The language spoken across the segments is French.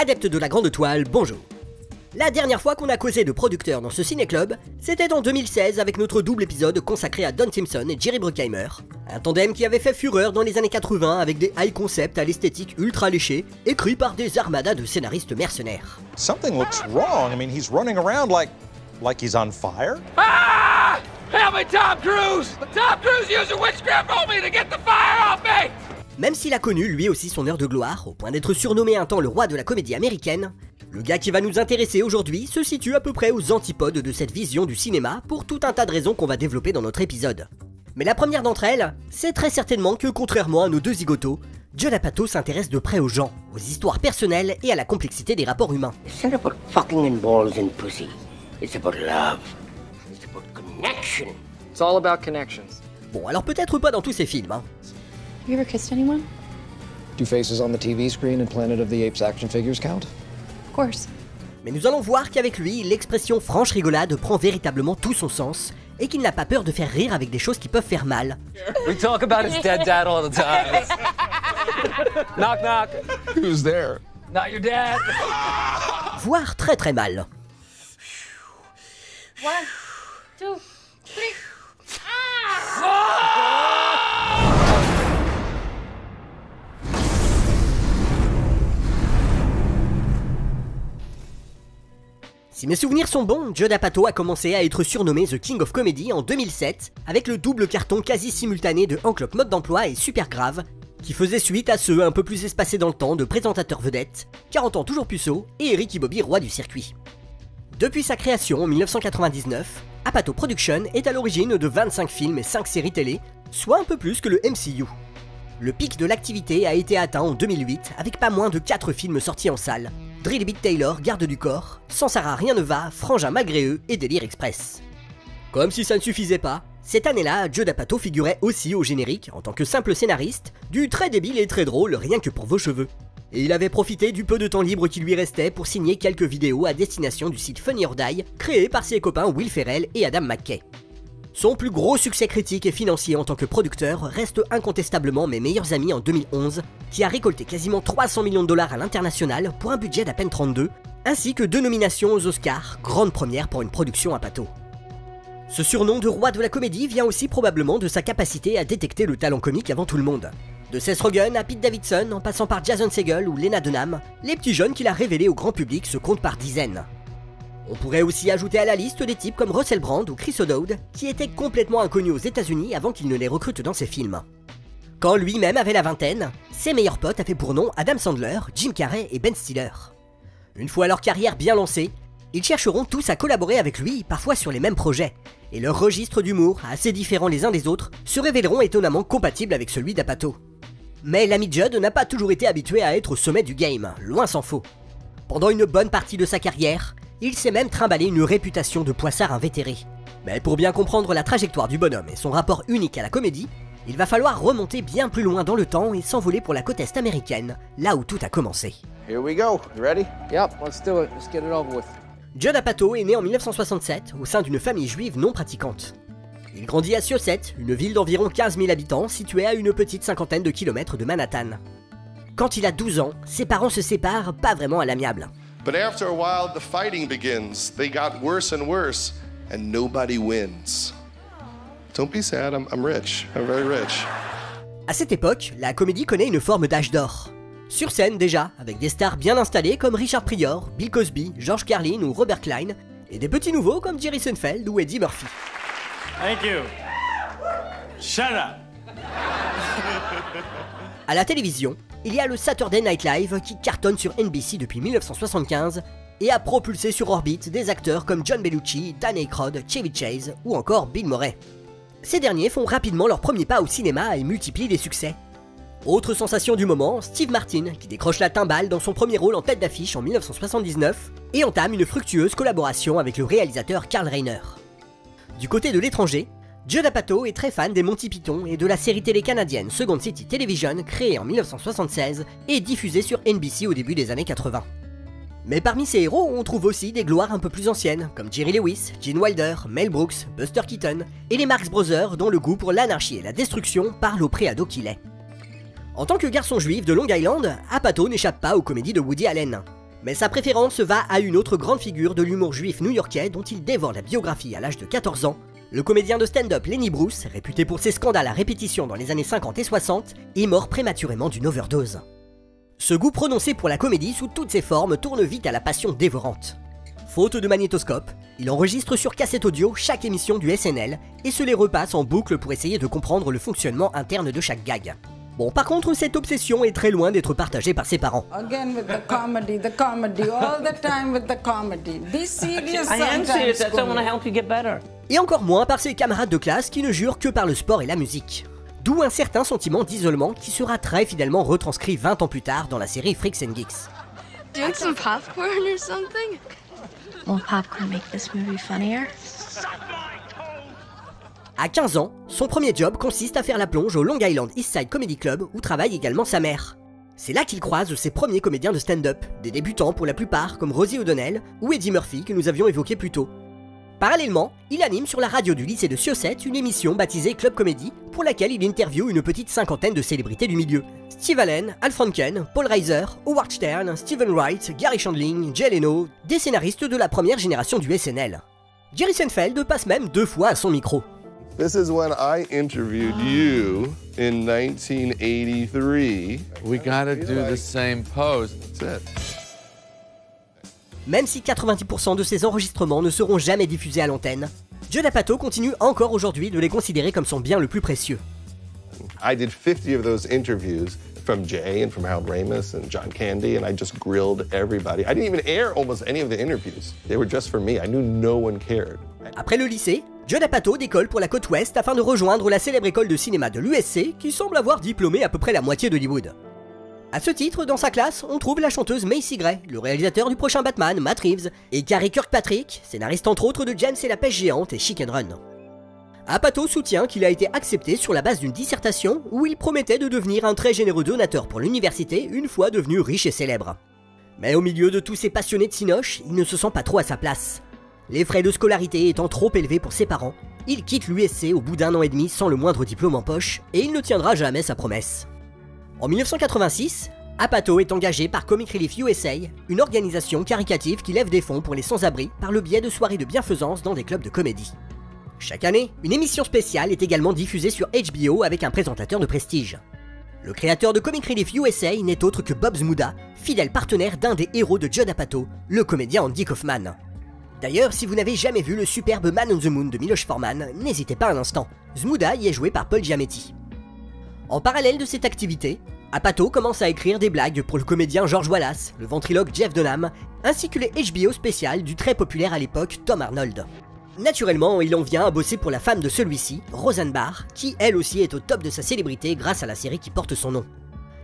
Adeptes de la grande toile, bonjour. La dernière fois qu'on a causé de producteurs dans ce ciné-club, c'était en 2016 avec notre double épisode consacré à Don Simpson et Jerry Bruckheimer, un tandem qui avait fait fureur dans les années 80 avec des high concepts à l'esthétique ultra léchée, écrits par des armadas de scénaristes mercenaires. Something looks wrong. I mean, he's running around like he's on fire. Ah! Help me, Tom Cruise! Tom Cruise used a witchcraft on me to get the fire off me! Même s'il a connu lui aussi son heure de gloire, au point d'être surnommé un temps le roi de la comédie américaine, le gars qui va nous intéresser aujourd'hui se situe à peu près aux antipodes de cette vision du cinéma pour tout un tas de raisons qu'on va développer dans notre épisode. Mais la première d'entre elles, c'est très certainement que contrairement à nos deux zigotos, Judd Apatow s'intéresse de près aux gens, aux histoires personnelles et à la complexité des rapports humains. It's not about fucking and balls and pussy. It's about love. It's about connection. It's all about connections. Bon, alors peut-être pas dans tous ces films, hein. You ever kissed anyone? Do faces on the TV screen and Planet of the Apes action figures count? Of course. Mais nous allons voir qu'avec lui, l'expression franche rigolade prend véritablement tout son sens, et qu'il n'a pas peur de faire rire avec des choses qui peuvent faire mal. We talk about his dead dad all the time. Knock knock. Who's there? Not your dad. Voire très très mal. 1, 2, 3. Si mes souvenirs sont bons, Judd Apatow a commencé à être surnommé The King of Comedy en 2007, avec le double carton quasi simultané de Hancock Mode d'emploi et Super Grave, qui faisait suite à ceux un peu plus espacés dans le temps de présentateurs vedettes, 40 ans toujours puceaux, et Eric et Bobby roi du circuit. Depuis sa création en 1999, Apatow Production est à l'origine de 25 films et 5 séries télé, soit un peu plus que le MCU. Le pic de l'activité a été atteint en 2008 avec pas moins de 4 films sortis en salle, Drillbit Taylor, Garde du corps, Sans Sarah rien ne va, Frangin malgré eux et Délire Express. Comme si ça ne suffisait pas, cette année-là, Judd Apatow figurait aussi au générique en tant que simple scénariste, du très débile et très drôle rien que pour vos cheveux. Et il avait profité du peu de temps libre qui lui restait pour signer quelques vidéos à destination du site Funny or Die, créé par ses copains Will Ferrell et Adam McKay. Son plus gros succès critique et financier en tant que producteur reste incontestablement Mes meilleurs amis en 2011, qui a récolté quasiment 300 millions de dollars à l'international pour un budget d'à peine 32, ainsi que 2 nominations aux Oscars, grande première pour une production Apatow. Ce surnom de roi de la comédie vient aussi probablement de sa capacité à détecter le talent comique avant tout le monde. De Seth Rogen à Pete Davidson, en passant par Jason Segel ou Lena Dunham, les petits jeunes qu'il a révélés au grand public se comptent par dizaines. On pourrait aussi ajouter à la liste des types comme Russell Brand ou Chris O'Dowd, qui étaient complètement inconnus aux États-Unis avant qu'il ne les recrute dans ses films. Quand lui-même avait la vingtaine, ses meilleurs potes avaient pour nom Adam Sandler, Jim Carrey et Ben Stiller. Une fois leur carrière bien lancée, ils chercheront tous à collaborer avec lui, parfois sur les mêmes projets, et leurs registres d'humour, assez différents les uns des autres, se révéleront étonnamment compatibles avec celui d'Apatow. Mais l'ami Judd n'a pas toujours été habitué à être au sommet du game, loin s'en faut. Pendant une bonne partie de sa carrière, il s'est même trimballé une réputation de poissard invétéré. Mais pour bien comprendre la trajectoire du bonhomme et son rapport unique à la comédie, il va falloir remonter bien plus loin dans le temps et s'envoler pour la côte est américaine, là où tout a commencé. Here we go. You ready? Yep, let's do it. Let's get it over with. Judd Apatow est né en 1967 au sein d'une famille juive non pratiquante. Il grandit à Syosset, une ville d'environ 15 000 habitants située à une petite cinquantaine de kilomètres de Manhattan. Quand il a 12 ans, ses parents se séparent pas vraiment à l'amiable. But after a while, the fighting begins. They got worse and worse, and nobody wins. Don't be sad, I'm rich. I'm very rich. À cette époque, la comédie connaît une forme d'âge d'or. Sur scène déjà, avec des stars bien installées comme Richard Pryor, Bill Cosby, George Carlin ou Robert Klein, et des petits nouveaux comme Jerry Seinfeld ou Eddie Murphy. Thank you. Shut up. À la télévision, il y a le Saturday Night Live qui cartonne sur NBC depuis 1975 et a propulsé sur orbite des acteurs comme John Belushi, Dan Aykroyd, Chevy Chase ou encore Bill Murray. Ces derniers font rapidement leur premier pas au cinéma et multiplient les succès. Autre sensation du moment, Steve Martin, qui décroche la timbale dans son premier rôle en tête d'affiche en 1979 et entame une fructueuse collaboration avec le réalisateur Carl Reiner. Du côté de l'étranger, Judd Apatow est très fan des Monty Python et de la série télé canadienne Second City Television créée en 1976 et diffusée sur NBC au début des années 80. Mais parmi ces héros, on trouve aussi des gloires un peu plus anciennes, comme Jerry Lewis, Gene Wilder, Mel Brooks, Buster Keaton, et les Marx Brothers dont le goût pour l'anarchie et la destruction parle au préado qu'il est. En tant que garçon juif de Long Island, Apatow n'échappe pas aux comédies de Woody Allen. Mais sa préférence va à une autre grande figure de l'humour juif new-yorkais dont il dévore la biographie à l'âge de 14 ans. Le comédien de stand-up Lenny Bruce, réputé pour ses scandales à répétition dans les années 50 et 60, est mort prématurément d'une overdose. Ce goût prononcé pour la comédie sous toutes ses formes tourne vite à la passion dévorante. Faute de magnétoscope, il enregistre sur cassette audio chaque émission du SNL et se les repasse en boucle pour essayer de comprendre le fonctionnement interne de chaque gag. Bon, par contre, cette obsession est très loin d'être partagée par ses parents. Again with the comedy, all the time with the comedy. Be serious sometimes. I am serious, that's why I want to help you get better. Et encore moins par ses camarades de classe qui ne jurent que par le sport et la musique. D'où un certain sentiment d'isolement qui sera très fidèlement retranscrit 20 ans plus tard dans la série Freaks and Geeks. Do you want some popcorn or something? Will popcorn make this movie funnier? À 15 ans, son premier job consiste à faire la plonge au Long Island East Side Comedy Club où travaille également sa mère. C'est là qu'il croise ses premiers comédiens de stand-up, des débutants pour la plupart comme Rosie O'Donnell ou Eddie Murphy que nous avions évoqué plus tôt. Parallèlement, il anime sur la radio du lycée de Syosset une émission baptisée Club Comedy pour laquelle il interviewe une petite cinquantaine de célébrités du milieu. Steve Allen, Al Franken, Paul Reiser, Howard Stern, Stephen Wright, Gary Shandling, Jay Leno, des scénaristes de la première génération du SNL. Jerry Seinfeld passe même 2 fois à son micro. This is when I interviewed you in 1983. We gotta do the same pose. That's it. Même si 90% de ces enregistrements ne seront jamais diffusés à l'antenne, Judd Apatow continue encore aujourd'hui de les considérer comme son bien le plus précieux. I did 50 of those interviews from Jay and from Harold Ramis and John Candy, and I just grilled everybody. I didn't even air almost any of the interviews. They were just for me. I knew no one cared. Après le lycée, Judd Apatow décolle pour la côte ouest afin de rejoindre la célèbre école de cinéma de l'USC qui semble avoir diplômé à peu près la moitié d'Hollywood. A ce titre, dans sa classe, on trouve la chanteuse Macy Gray, le réalisateur du prochain Batman, Matt Reeves, et Gary Kirkpatrick, scénariste entre autres de James et la pêche géante et Chicken Run. Apatow soutient qu'il a été accepté sur la base d'une dissertation où il promettait de devenir un très généreux donateur pour l'université une fois devenu riche et célèbre. Mais au milieu de tous ces passionnés de cinoche, il ne se sent pas trop à sa place. Les frais de scolarité étant trop élevés pour ses parents, il quitte l'USC au bout d'1 an et demi sans le moindre diplôme en poche, et il ne tiendra jamais sa promesse. En 1986, Apatow est engagé par Comic Relief USA, une organisation caritative qui lève des fonds pour les sans-abri par le biais de soirées de bienfaisance dans des clubs de comédie. Chaque année, une émission spéciale est également diffusée sur HBO avec un présentateur de prestige. Le créateur de Comic Relief USA n'est autre que Bob Zmuda, fidèle partenaire d'un des héros de Judd Apatow, le comédien Andy Kaufman. D'ailleurs, si vous n'avez jamais vu le superbe Man on the Moon de Miloš Forman, n'hésitez pas un instant, Zmuda y est joué par Paul Giamatti. En parallèle de cette activité, Apatow commence à écrire des blagues pour le comédien George Wallace, le ventriloque Jeff Dunham, ainsi que les HBO spéciales du très populaire à l'époque Tom Arnold. Naturellement, il en vient à bosser pour la femme de celui-ci, Roseanne Barr, qui elle aussi est au top de sa célébrité grâce à la série qui porte son nom.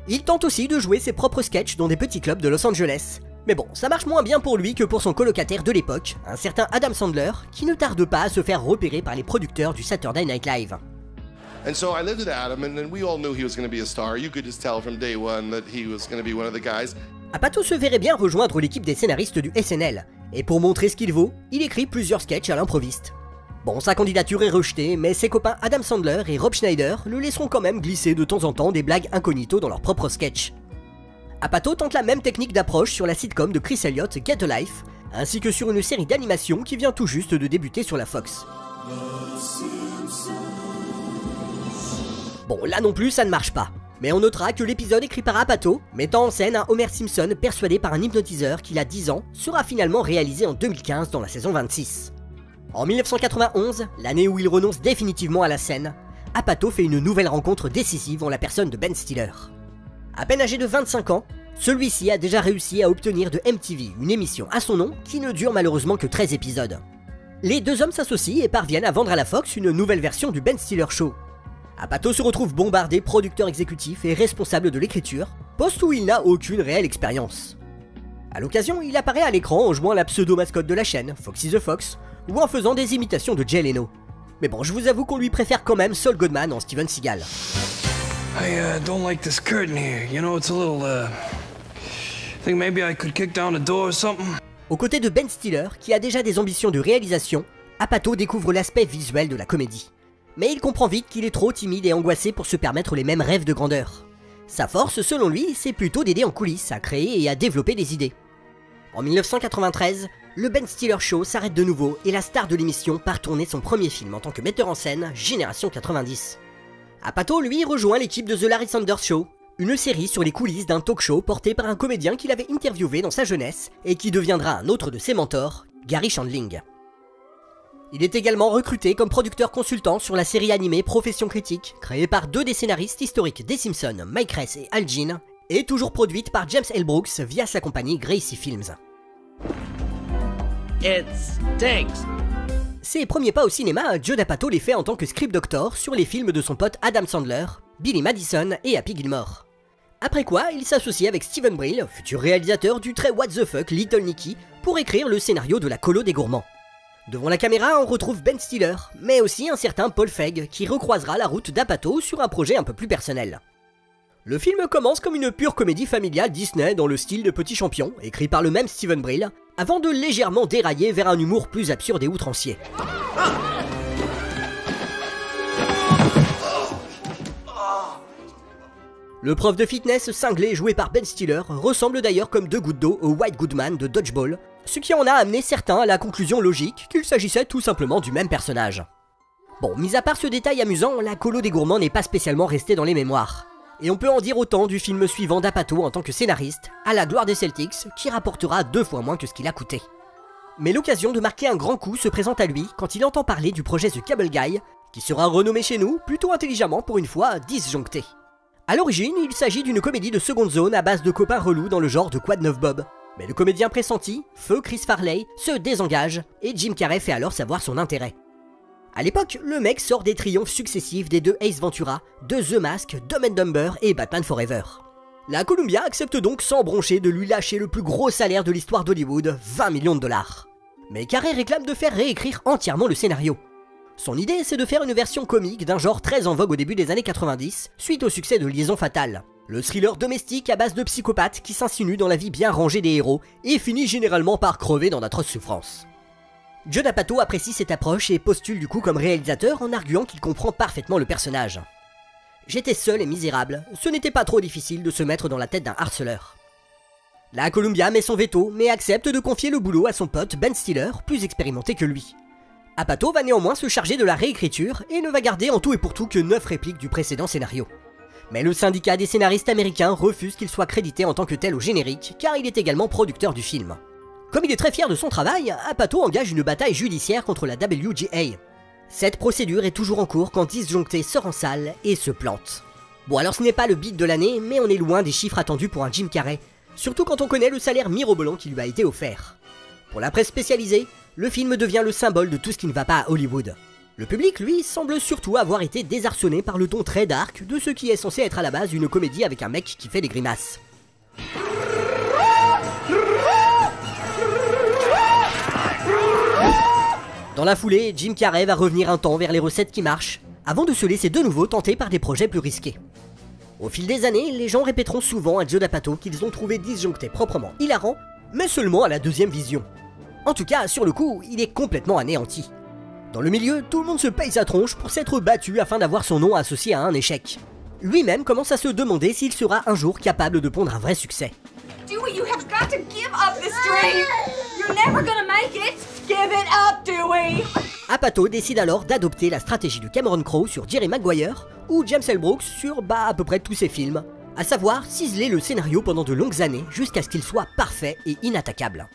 Il tente aussi de jouer ses propres sketchs dans des petits clubs de Los Angeles. Mais bon, ça marche moins bien pour lui que pour son colocataire de l'époque, un certain Adam Sandler, qui ne tarde pas à se faire repérer par les producteurs du Saturday Night Live. And so I lived with Adam, and then we all knew he was going to be a star. You could just tell from day one that he was going to be one of the guys. Apatow se verrait bien rejoindre l'équipe des scénaristes du SNL, et pour montrer ce qu'il vaut, il écrit plusieurs sketchs à l'improviste. Bon, sa candidature est rejetée, mais ses copains Adam Sandler et Rob Schneider le laisseront quand même glisser de temps en temps des blagues incognito dans leurs propres sketchs. Apatow tente la même technique d'approche sur la sitcom de Chris Elliott, Get a Life, ainsi que sur une série d'animation qui vient tout juste de débuter sur la Fox. Bon, là non plus ça ne marche pas, mais on notera que l'épisode écrit par Apatow, mettant en scène un Homer Simpson persuadé par un hypnotiseur qu'il a 10 ans, sera finalement réalisé en 2015 dans la saison 26. En 1991, l'année où il renonce définitivement à la scène, Apatow fait une nouvelle rencontre décisive en la personne de Ben Stiller. À peine âgé de 25 ans, celui-ci a déjà réussi à obtenir de MTV une émission à son nom qui ne dure malheureusement que 13 épisodes. Les deux hommes s'associent et parviennent à vendre à la Fox une nouvelle version du Ben Stiller Show. Apatow se retrouve bombardé producteur exécutif et responsable de l'écriture, poste où il n'a aucune réelle expérience. A l'occasion, il apparaît à l'écran en jouant la pseudo-mascotte de la chaîne, Foxy the Fox, ou en faisant des imitations de Jay Leno. Mais bon, je vous avoue qu'on lui préfère quand même Saul Goodman en Steven Seagal. I don't like this curtain here. You know, it's a little, think maybe I could kick down the door or something. Aux côtés de Ben Stiller, qui a déjà des ambitions de réalisation, Apatow découvre l'aspect visuel de la comédie. Mais il comprend vite qu'il est trop timide et angoissé pour se permettre les mêmes rêves de grandeur. Sa force, selon lui, c'est plutôt d'aider en coulisses à créer et à développer des idées. En 1993, le Ben Stiller Show s'arrête de nouveau et la star de l'émission part tourner son premier film en tant que metteur en scène, Génération 90. Apatow, lui, rejoint l'équipe de The Larry Sanders Show, une série sur les coulisses d'un talk show porté par un comédien qu'il avait interviewé dans sa jeunesse et qui deviendra un autre de ses mentors, Garry Shandling. Il est également recruté comme producteur consultant sur la série animée Profession Critique, créée par deux des scénaristes historiques des Simpsons, Mike Reiss et Al Jean, et toujours produite par James L. Brooks via sa compagnie Gracie Films. It stinks. Ses premiers pas au cinéma, Joe D'Apatow les fait en tant que script doctor sur les films de son pote Adam Sandler, Billy Madison et Happy Gilmore. Après quoi, il s'associe avec Steven Brill, futur réalisateur du très what the fuck Little Nicky, pour écrire le scénario de La Colo des Gourmands. Devant la caméra, on retrouve Ben Stiller, mais aussi un certain Paul Feig qui recroisera la route d'Apatow sur un projet un peu plus personnel. Le film commence comme une pure comédie familiale Disney dans le style de Petit Champion, écrit par le même Steven Brill, avant de légèrement dérailler vers un humour plus absurde et outrancier. Le prof de fitness cinglé joué par Ben Stiller ressemble d'ailleurs comme deux gouttes d'eau au White Goodman de Dodgeball, ce qui en a amené certains à la conclusion logique qu'il s'agissait tout simplement du même personnage. Bon, mis à part ce détail amusant, La Colo des Gourmands n'est pas spécialement restée dans les mémoires. Et on peut en dire autant du film suivant d'Apatow en tant que scénariste, À la gloire des Celtics, qui rapportera 2 fois moins que ce qu'il a coûté. Mais l'occasion de marquer un grand coup se présente à lui quand il entend parler du projet The Cable Guy, qui sera renommé chez nous, plutôt intelligemment pour une fois, Disjoncté. A l'origine, il s'agit d'une comédie de seconde zone à base de copains relous dans le genre de Quad 9 Bob. Mais le comédien pressenti, feu Chris Farley, se désengage et Jim Carrey fait alors savoir son intérêt. A l'époque, le mec sort des triomphes successifs des 2 Ace Ventura, de The Mask, Dumb and Dumber et Batman Forever. La Columbia accepte donc sans broncher de lui lâcher le plus gros salaire de l'histoire d'Hollywood, 20 millions de dollars. Mais Carrey réclame de faire réécrire entièrement le scénario. Son idée, c'est de faire une version comique d'un genre très en vogue au début des années 90, suite au succès de Liaison Fatale. Le thriller domestique à base de psychopathes qui s'insinuent dans la vie bien rangée des héros et finit généralement par crever dans d'atroces souffrances. Joe D'Apatow apprécie cette approche et postule du coup comme réalisateur en arguant qu'il comprend parfaitement le personnage. J'étais seul et misérable, ce n'était pas trop difficile de se mettre dans la tête d'un harceleur. La Columbia met son veto mais accepte de confier le boulot à son pote Ben Stiller, plus expérimenté que lui. Apatow va néanmoins se charger de la réécriture et ne va garder en tout et pour tout que 9 répliques du précédent scénario. Mais le syndicat des scénaristes américains refuse qu'il soit crédité en tant que tel au générique car il est également producteur du film. Comme il est très fier de son travail, Apatow engage une bataille judiciaire contre la WGA. Cette procédure est toujours en cours quand Disjoncté sort en salle et se plante. Bon alors ce n'est pas le beat de l'année, mais on est loin des chiffres attendus pour un Jim Carrey, surtout quand on connaît le salaire mirobolant qui lui a été offert. Pour la presse spécialisée, le film devient le symbole de tout ce qui ne va pas à Hollywood. Le public, lui, semble surtout avoir été désarçonné par le ton très dark de ce qui est censé être à la base une comédie avec un mec qui fait des grimaces. Dans la foulée, Jim Carrey va revenir un temps vers les recettes qui marchent, avant de se laisser de nouveau tenter par des projets plus risqués. Au fil des années, les gens répéteront souvent à Joe D'Apatow qu'ils ont trouvé Disjoncté proprement hilarant, mais seulement à la deuxième vision. En tout cas, sur le coup, il est complètement anéanti. Dans le milieu, tout le monde se paye sa tronche pour s'être battu afin d'avoir son nom associé à un échec. Lui-même commence à se demander s'il sera un jour capable de pondre un vrai succès. Dewey, you have got to give up this dream. You're never gonna make it. Give it up, Dewey. Apatow décide alors d'adopter la stratégie de Cameron Crowe sur Jerry Maguire ou James L. Brooks sur à peu près tous ses films, à savoir ciseler le scénario pendant de longues années jusqu'à ce qu'il soit parfait et inattaquable.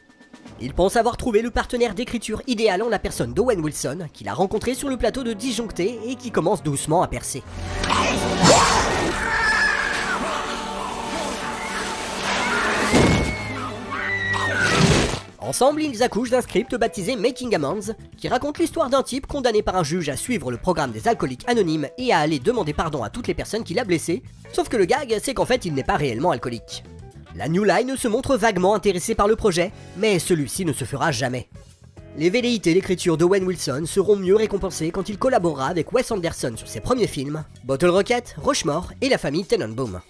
Il pense avoir trouvé le partenaire d'écriture idéal en la personne d'Owen Wilson, qu'il a rencontré sur le plateau de Disjoncté et qui commence doucement à percer. Ensemble, ils accouchent d'un script baptisé Making Amends, qui raconte l'histoire d'un type condamné par un juge à suivre le programme des alcooliques anonymes et à aller demander pardon à toutes les personnes qu'il a blessées, sauf que le gag, c'est qu'en fait, il n'est pas réellement alcoolique. La New Line se montre vaguement intéressée par le projet, mais celui-ci ne se fera jamais. Les velléités d'écriture d'Owen Wilson seront mieux récompensées quand il collaborera avec Wes Anderson sur ses premiers films, Bottle Rocket, Rushmore et la famille Tenenbaum.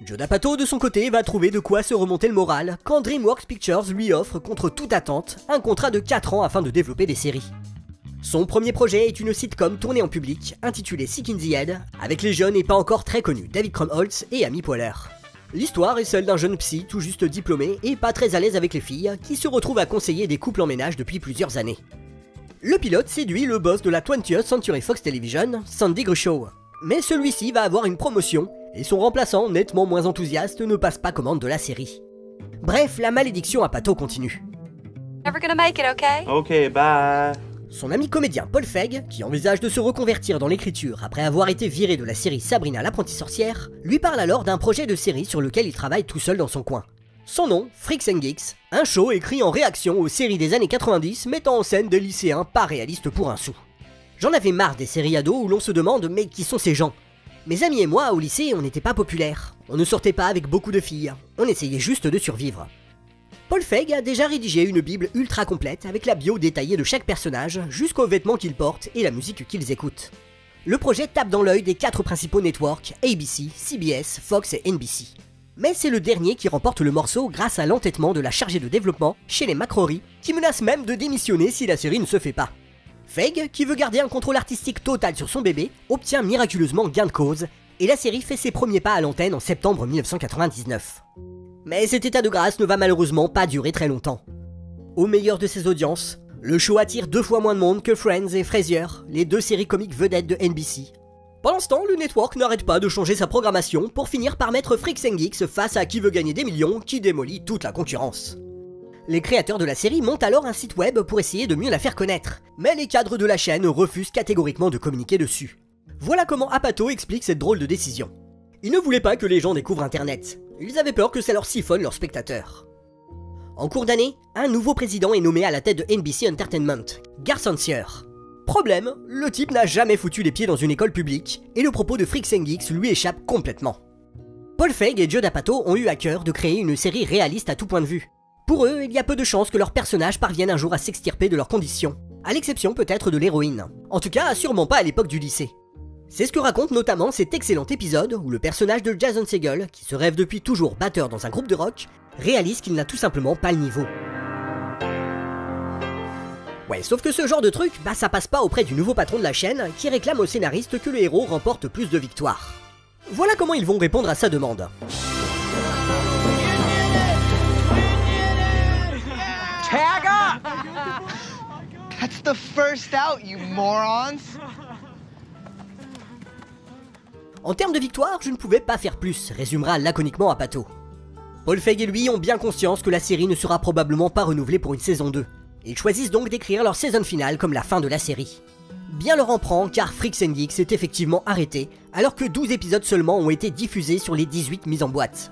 Joe D'Apatow de son côté va trouver de quoi se remonter le moral quand DreamWorks Pictures lui offre contre toute attente un contrat de 4 ans afin de développer des séries. Son premier projet est une sitcom tournée en public intitulée Sick in the Head avec les jeunes et pas encore très connus David Krumholtz et Amy Poehler. L'histoire est celle d'un jeune psy tout juste diplômé et pas très à l'aise avec les filles qui se retrouve à conseiller des couples en ménage depuis plusieurs années. Le pilote séduit le boss de la 20th Century Fox Television, Sandy Grushow. Mais celui-ci va avoir une promotion et son remplaçant, nettement moins enthousiaste, ne passe pas commande de la série. Bref, la malédiction à Pato continue. Never gonna make it, okay? Ok, bye. Son ami comédien Paul Feig, qui envisage de se reconvertir dans l'écriture après avoir été viré de la série Sabrina l'apprentie sorcière, lui parle alors d'un projet de série sur lequel il travaille tout seul dans son coin. Son nom, Freaks and Geeks, un show écrit en réaction aux séries des années 90 mettant en scène des lycéens pas réalistes pour un sou. J'en avais marre des séries ados où l'on se demande mais qui sont ces gens? Mes amis et moi au lycée on n'était pas populaires, on ne sortait pas avec beaucoup de filles, on essayait juste de survivre. Paul Feig a déjà rédigé une bible ultra complète avec la bio détaillée de chaque personnage jusqu'aux vêtements qu'ils portent et la musique qu'ils écoutent. Le projet tape dans l'œil des 4 principaux networks, ABC, CBS, Fox et NBC. Mais c'est le dernier qui remporte le morceau grâce à l'entêtement de la chargée de développement chez les McCrory, qui menace même de démissionner si la série ne se fait pas. Feig, qui veut garder un contrôle artistique total sur son bébé, obtient miraculeusement gain de cause, et la série fait ses premiers pas à l'antenne en septembre 1999. Mais cet état de grâce ne va malheureusement pas durer très longtemps. Au meilleur de ses audiences, le show attire 2 fois moins de monde que Friends et Frasier, les 2 séries comiques vedettes de NBC. Pendant ce temps, le network n'arrête pas de changer sa programmation pour finir par mettre Freaks and Geeks face à Qui veut gagner des millions qui démolit toute la concurrence. Les créateurs de la série montent alors un site web pour essayer de mieux la faire connaître, mais les cadres de la chaîne refusent catégoriquement de communiquer dessus. Voilà comment Apatow explique cette drôle de décision. Ils ne voulaient pas que les gens découvrent Internet. Ils avaient peur que ça leur siphonne leurs spectateurs. En cours d'année, un nouveau président est nommé à la tête de NBC Entertainment, Garth Sear. Problème, le type n'a jamais foutu les pieds dans une école publique, et le propos de Freaks and Geeks lui échappe complètement. Paul Feig et Judd Apatow ont eu à cœur de créer une série réaliste à tout point de vue. Pour eux, il y a peu de chances que leurs personnages parviennent un jour à s'extirper de leurs conditions, à l'exception peut-être de l'héroïne. En tout cas, sûrement pas à l'époque du lycée. C'est ce que raconte notamment cet excellent épisode où le personnage de Jason Segel, qui se rêve depuis toujours batteur dans un groupe de rock, réalise qu'il n'a tout simplement pas le niveau. Ouais, sauf que ce genre de truc, ça passe pas auprès du nouveau patron de la chaîne qui réclame au scénariste que le héros remporte plus de victoires. Voilà comment ils vont répondre à sa demande. Tag up! That's the first out, you morons! En termes de victoire, je ne pouvais pas faire plus, résumera laconiquement Apatow. Paul Feig et lui ont bien conscience que la série ne sera probablement pas renouvelée pour une saison 2. Ils choisissent donc d'écrire leur saison finale comme la fin de la série. Bien leur en prend car Freaks and Geeks est effectivement arrêté, alors que 12 épisodes seulement ont été diffusés sur les 18 mis en boîte.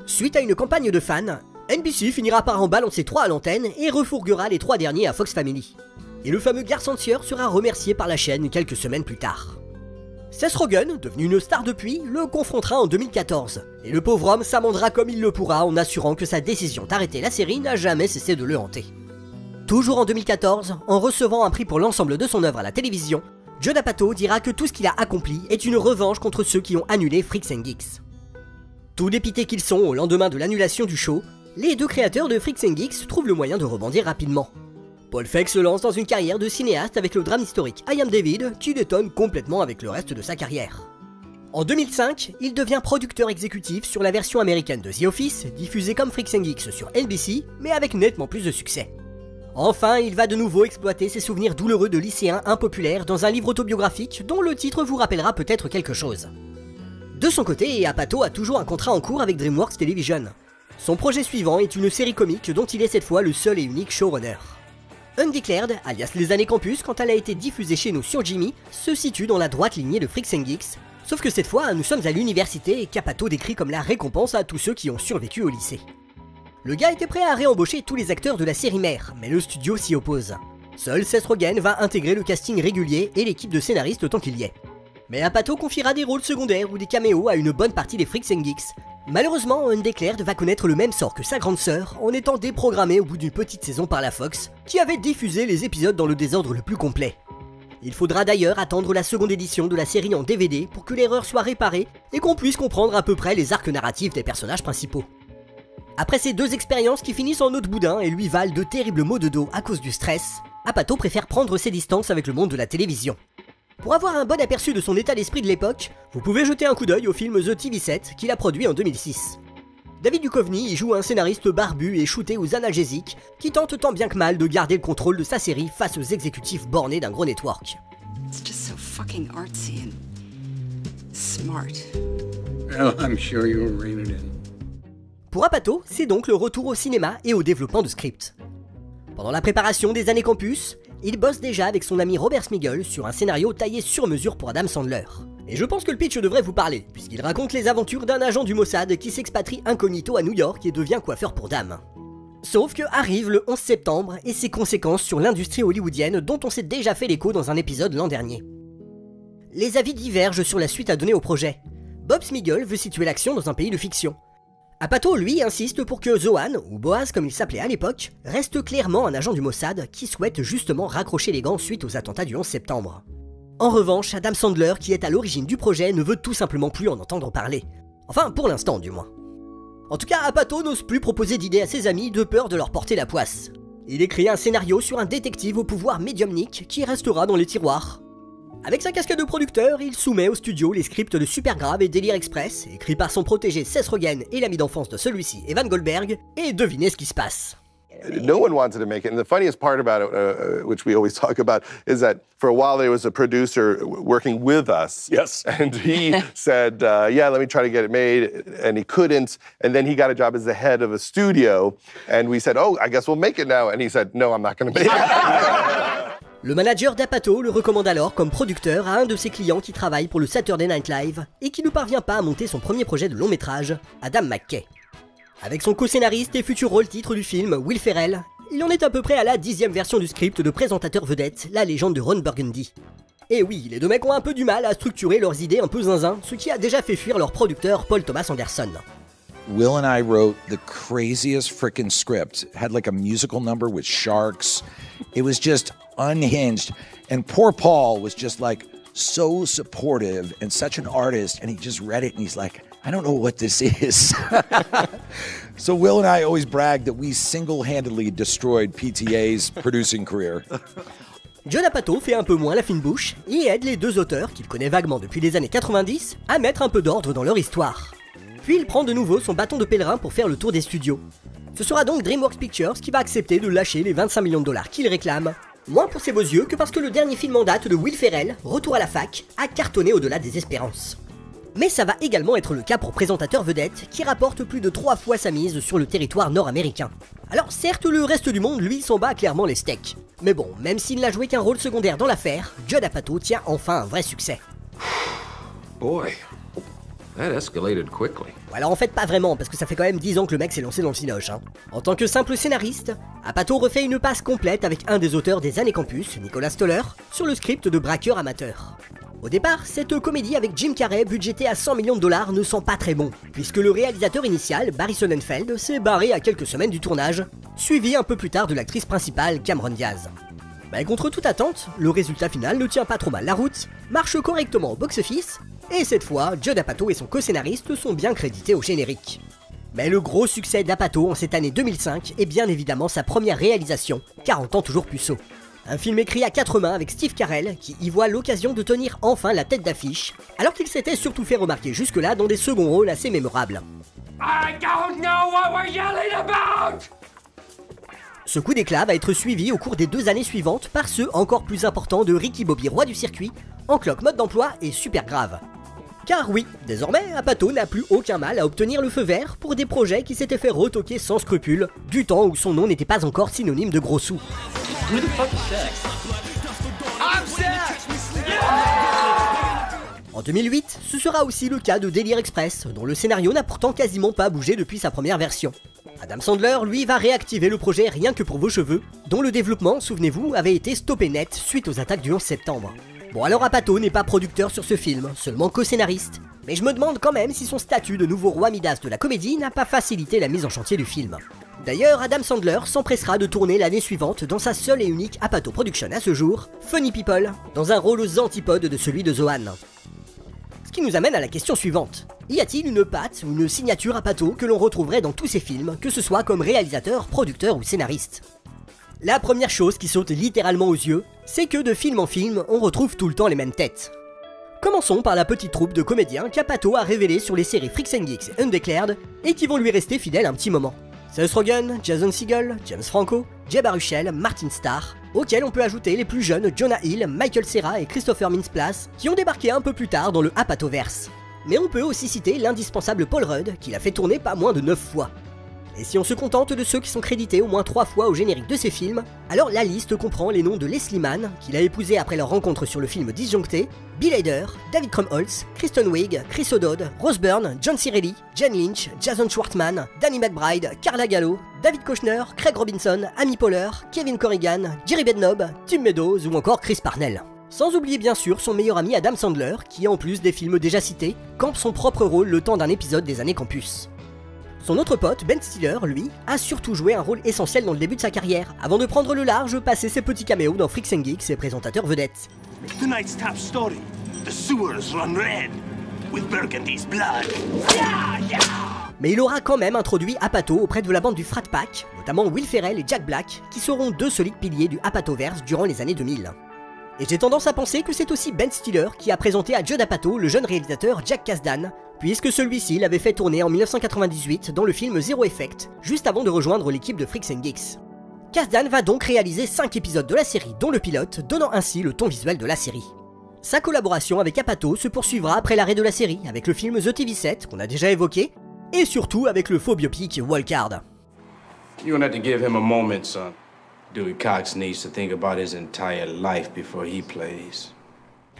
Suite à une campagne de fans, NBC finira par en balancer 3 à l'antenne et refourguera les 3 derniers à Fox Family. Et le fameux Garth Sear sera remercié par la chaîne quelques semaines plus tard. Seth Rogen, devenu une star depuis, le confrontera en 2014, et le pauvre homme s'amendera comme il le pourra en assurant que sa décision d'arrêter la série n'a jamais cessé de le hanter. Toujours en 2014, en recevant un prix pour l'ensemble de son œuvre à la télévision, Judd Apatow dira que tout ce qu'il a accompli est une revanche contre ceux qui ont annulé Freaks and Geeks. Tout dépités qu'ils sont au lendemain de l'annulation du show, les 2 créateurs de Freaks and Geeks trouvent le moyen de rebondir rapidement. Paul Feig se lance dans une carrière de cinéaste avec le drame historique I Am David qui détonne complètement avec le reste de sa carrière. En 2005, il devient producteur exécutif sur la version américaine de The Office, diffusée comme Freaks and Geeks sur NBC, mais avec nettement plus de succès. Enfin, il va de nouveau exploiter ses souvenirs douloureux de lycéen impopulaire dans un livre autobiographique dont le titre vous rappellera peut-être quelque chose. De son côté, Apatow a toujours un contrat en cours avec DreamWorks Television. Son projet suivant est une série comique dont il est cette fois le seul et unique showrunner. Undeclared, alias Les Années Campus, quand elle a été diffusée chez nous sur Jimmy, se situe dans la droite lignée de Freaks and Geeks, sauf que cette fois nous sommes à l'université et qu'Apatow décrit comme la récompense à tous ceux qui ont survécu au lycée. Le gars était prêt à réembaucher tous les acteurs de la série mère, mais le studio s'y oppose. Seul Seth Rogen va intégrer le casting régulier et l'équipe de scénaristes tant qu'il y est. Mais Apatow confiera des rôles secondaires ou des caméos à une bonne partie des Freaks and Geeks. Malheureusement, Undeclared va connaître le même sort que sa grande sœur en étant déprogrammé au bout d'une petite saison par la Fox, qui avait diffusé les épisodes dans le désordre le plus complet. Il faudra d'ailleurs attendre la seconde édition de la série en DVD pour que l'erreur soit réparée et qu'on puisse comprendre à peu près les arcs narratifs des personnages principaux. Après ces 2 expériences qui finissent en eau de boudin et lui valent de terribles maux de dos à cause du stress, Apatow préfère prendre ses distances avec le monde de la télévision. Pour avoir un bon aperçu de son état d'esprit de l'époque, vous pouvez jeter un coup d'œil au film The TV Set qu'il a produit en 2006. David Duchovny y joue un scénariste barbu et shooté aux analgésiques qui tente tant bien que mal de garder le contrôle de sa série face aux exécutifs bornés d'un gros network. It's just so fucking artsy and smart. Well, I'm sure you'll rein it in. Pour Apatow, c'est donc le retour au cinéma et au développement de scripts. Pendant la préparation des années campus, il bosse déjà avec son ami Robert Smigel sur un scénario taillé sur mesure pour Adam Sandler. Et je pense que le pitch devrait vous parler, puisqu'il raconte les aventures d'un agent du Mossad qui s'expatrie incognito à New York et devient coiffeur pour dames. Sauf que arrive le 11 septembre et ses conséquences sur l'industrie hollywoodienne dont on s'est déjà fait l'écho dans un épisode l'an dernier. Les avis divergent sur la suite à donner au projet. Bob Smigel veut situer l'action dans un pays de fiction. Apatow, lui, insiste pour que Zohan, ou Boaz comme il s'appelait à l'époque, reste clairement un agent du Mossad qui souhaite justement raccrocher les gants suite aux attentats du 11 septembre. En revanche, Adam Sandler, qui est à l'origine du projet, ne veut tout simplement plus en entendre parler. Enfin, pour l'instant du moins. En tout cas, Apatow n'ose plus proposer d'idées à ses amis de peur de leur porter la poisse. Il écrit un scénario sur un détective au pouvoir médiumnique qui restera dans les tiroirs. Avec sa casquette de producteur, il soumet au studio les scripts de Supergrave et Délire Express, écrits par son protégé Seth Rogen et l'ami d'enfance de celui-ci, Evan Goldberg, et devinez ce qui se passe. No one wanted to make it, and the funniest part about it, which we always talk about, is that for a while there was a producer working with us. Yes. And he said, yeah, let me try to get it made, and he couldn't, and then he got a job as the head of a studio, and we said, oh, I guess we'll make it now, and he said, no, I'm not going to make it. Le manager d'Apatow le recommande alors comme producteur à un de ses clients qui travaille pour le Saturday Night Live et qui ne parvient pas à monter son premier projet de long métrage, Adam McKay. Avec son co-scénariste et futur rôle-titre du film, Will Ferrell, il en est à peu près à la 10e version du script de présentateur vedette, la légende de Ron Burgundy. Et oui, les deux mecs ont un peu du mal à structurer leurs idées un peu zinzin, ce qui a déjà fait fuir leur producteur Paul Thomas Anderson. Will and I wrote the craziest frickin' script. It had like a musical number with sharks. It was just unhinged. And poor Paul was just like so supportive and such an artist. And he just read it and he's like, I don't know what this is. So Will and I always brag that we single-handedly destroyed PTA's producing career. Judd Apatow fait un peu moins la fine bouche et aide les deux auteurs, qu'il connaît vaguement depuis les années 90, à mettre un peu d'ordre dans leur histoire. Puis il prend de nouveau son bâton de pèlerin pour faire le tour des studios. Ce sera donc DreamWorks Pictures qui va accepter de lâcher les 25 millions de dollars qu'il réclame, moins pour ses beaux yeux que parce que le dernier film en date de Will Ferrell, Retour à la fac, a cartonné au-delà des espérances. Mais ça va également être le cas pour Présentateur Vedette, qui rapporte plus de 3 fois sa mise sur le territoire nord-américain. Alors certes, le reste du monde, lui, s'en bat clairement les steaks. Mais bon, même s'il n'a joué qu'un rôle secondaire dans l'affaire, Judd Apatow tient enfin un vrai succès. Boy, that escalated quickly. Alors en fait pas vraiment, parce que ça fait quand même 10 ans que le mec s'est lancé dans le cinoche. En tant que simple scénariste, Apatow refait une passe complète avec un des auteurs des années campus, Nicholas Stoller, sur le script de Braqueur amateur. Au départ, cette comédie avec Jim Carrey budgétée à 100 millions de dollars ne sent pas très bon, puisque le réalisateur initial, Barry Sonnenfeld, s'est barré à quelques semaines du tournage, suivi un peu plus tard de l'actrice principale, Cameron Diaz. Mais contre toute attente, le résultat final ne tient pas trop mal la route, marche correctement au box-office, et cette fois, Judd Apatow et son co-scénariste sont bien crédités au générique. Mais le gros succès d'Apatow en cette année 2005 est bien évidemment sa première réalisation, 40 ans toujours puceau. Un film écrit à 4 mains avec Steve Carell qui y voit l'occasion de tenir enfin la tête d'affiche, alors qu'il s'était surtout fait remarquer jusque-là dans des seconds rôles assez mémorables. I don't know what we're yelling about! Ce coup d'éclat va être suivi au cours des 2 années suivantes par ceux encore plus importants de Ricky Bobby, roi du circuit, Encloque Mode d'Emploi et Supergrave. Car oui, désormais, Apatow n'a plus aucun mal à obtenir le feu vert pour des projets qui s'étaient fait retoquer sans scrupule, du temps où son nom n'était pas encore synonyme de gros sous. Who the fuck is Sex? I'm Sex! En 2008, ce sera aussi le cas de Délire Express, dont le scénario n'a pourtant quasiment pas bougé depuis sa première version. Adam Sandler, lui, va réactiver le projet Rien que pour vos cheveux, dont le développement, souvenez-vous, avait été stoppé net suite aux attaques du 11 septembre. Bon alors Apatow n'est pas producteur sur ce film, seulement co-scénariste, mais je me demande quand même si son statut de nouveau roi Midas de la comédie n'a pas facilité la mise en chantier du film. D'ailleurs, Adam Sandler s'empressera de tourner l'année suivante dans sa seule et unique Apatow Production à ce jour, Funny People, dans un rôle aux antipodes de celui de Zohan. Ce qui nous amène à la question suivante. Y a-t-il une patte ou une signature Apatow que l'on retrouverait dans tous ses films, que ce soit comme réalisateur, producteur ou scénariste ? La première chose qui saute littéralement aux yeux, c'est que de film en film, on retrouve tout le temps les mêmes têtes. Commençons par la petite troupe de comédiens qu'Apatow a révélé sur les séries Freaks and Geeks et Undeclared et qui vont lui rester fidèles un petit moment. Seth Rogen, Jason Segel, James Franco, Jay Baruchel, Martin Starr, auxquels on peut ajouter les plus jeunes Jonah Hill, Michael Cera et Christopher Mintz-Plasse qui ont débarqué un peu plus tard dans le Apatoverse. Mais on peut aussi citer l'indispensable Paul Rudd qui l'a fait tourner pas moins de 9 fois. Et si on se contente de ceux qui sont crédités au moins 3 fois au générique de ces films, alors la liste comprend les noms de Leslie Mann, qu'il a épousé après leur rencontre sur le film Disjoncté, Bill Hader, David Krumholtz, Kristen Wiig, Chris O'Dowd, Rose Byrne, John Cirelli, Jane Lynch, Jason Schwartzman, Danny McBride, Carla Gallo, David Koechner, Craig Robinson, Amy Poehler, Kevin Corrigan, Jerry Bednob, Tim Meadows ou encore Chris Parnell. Sans oublier bien sûr son meilleur ami Adam Sandler, qui en plus des films déjà cités, campe son propre rôle le temps d'un épisode des années Campus. Son autre pote, Ben Stiller, lui, a surtout joué un rôle essentiel dans le début de sa carrière, avant de prendre le large, passer ses petits caméos dans Freaks and Geeks et présentateur vedettes. Tonight's top story. The sewers run red with Burgundy's blood. Mais il aura quand même introduit Apatow auprès de la bande du Frat Pack, notamment Will Ferrell et Jack Black, qui seront 2 solides piliers du Apatoverse durant les années 2000. Et j'ai tendance à penser que c'est aussi Ben Stiller qui a présenté à Judd Apatow le jeune réalisateur Jack Kasdan, puisque celui-ci l'avait fait tourner en 1998 dans le film Zero Effect, juste avant de rejoindre l'équipe de Freaks and Geeks. Kasdan va donc réaliser 5 épisodes de la série, dont le pilote, donnant ainsi le ton visuel de la série. Sa collaboration avec Apatow se poursuivra après l'arrêt de la série, avec le film The TV Set, qu'on a déjà évoqué, et surtout avec le faux biopic Wildcard. You're gonna have to give him a moment, son. Dewey Cox needs to think about his entire life before he plays.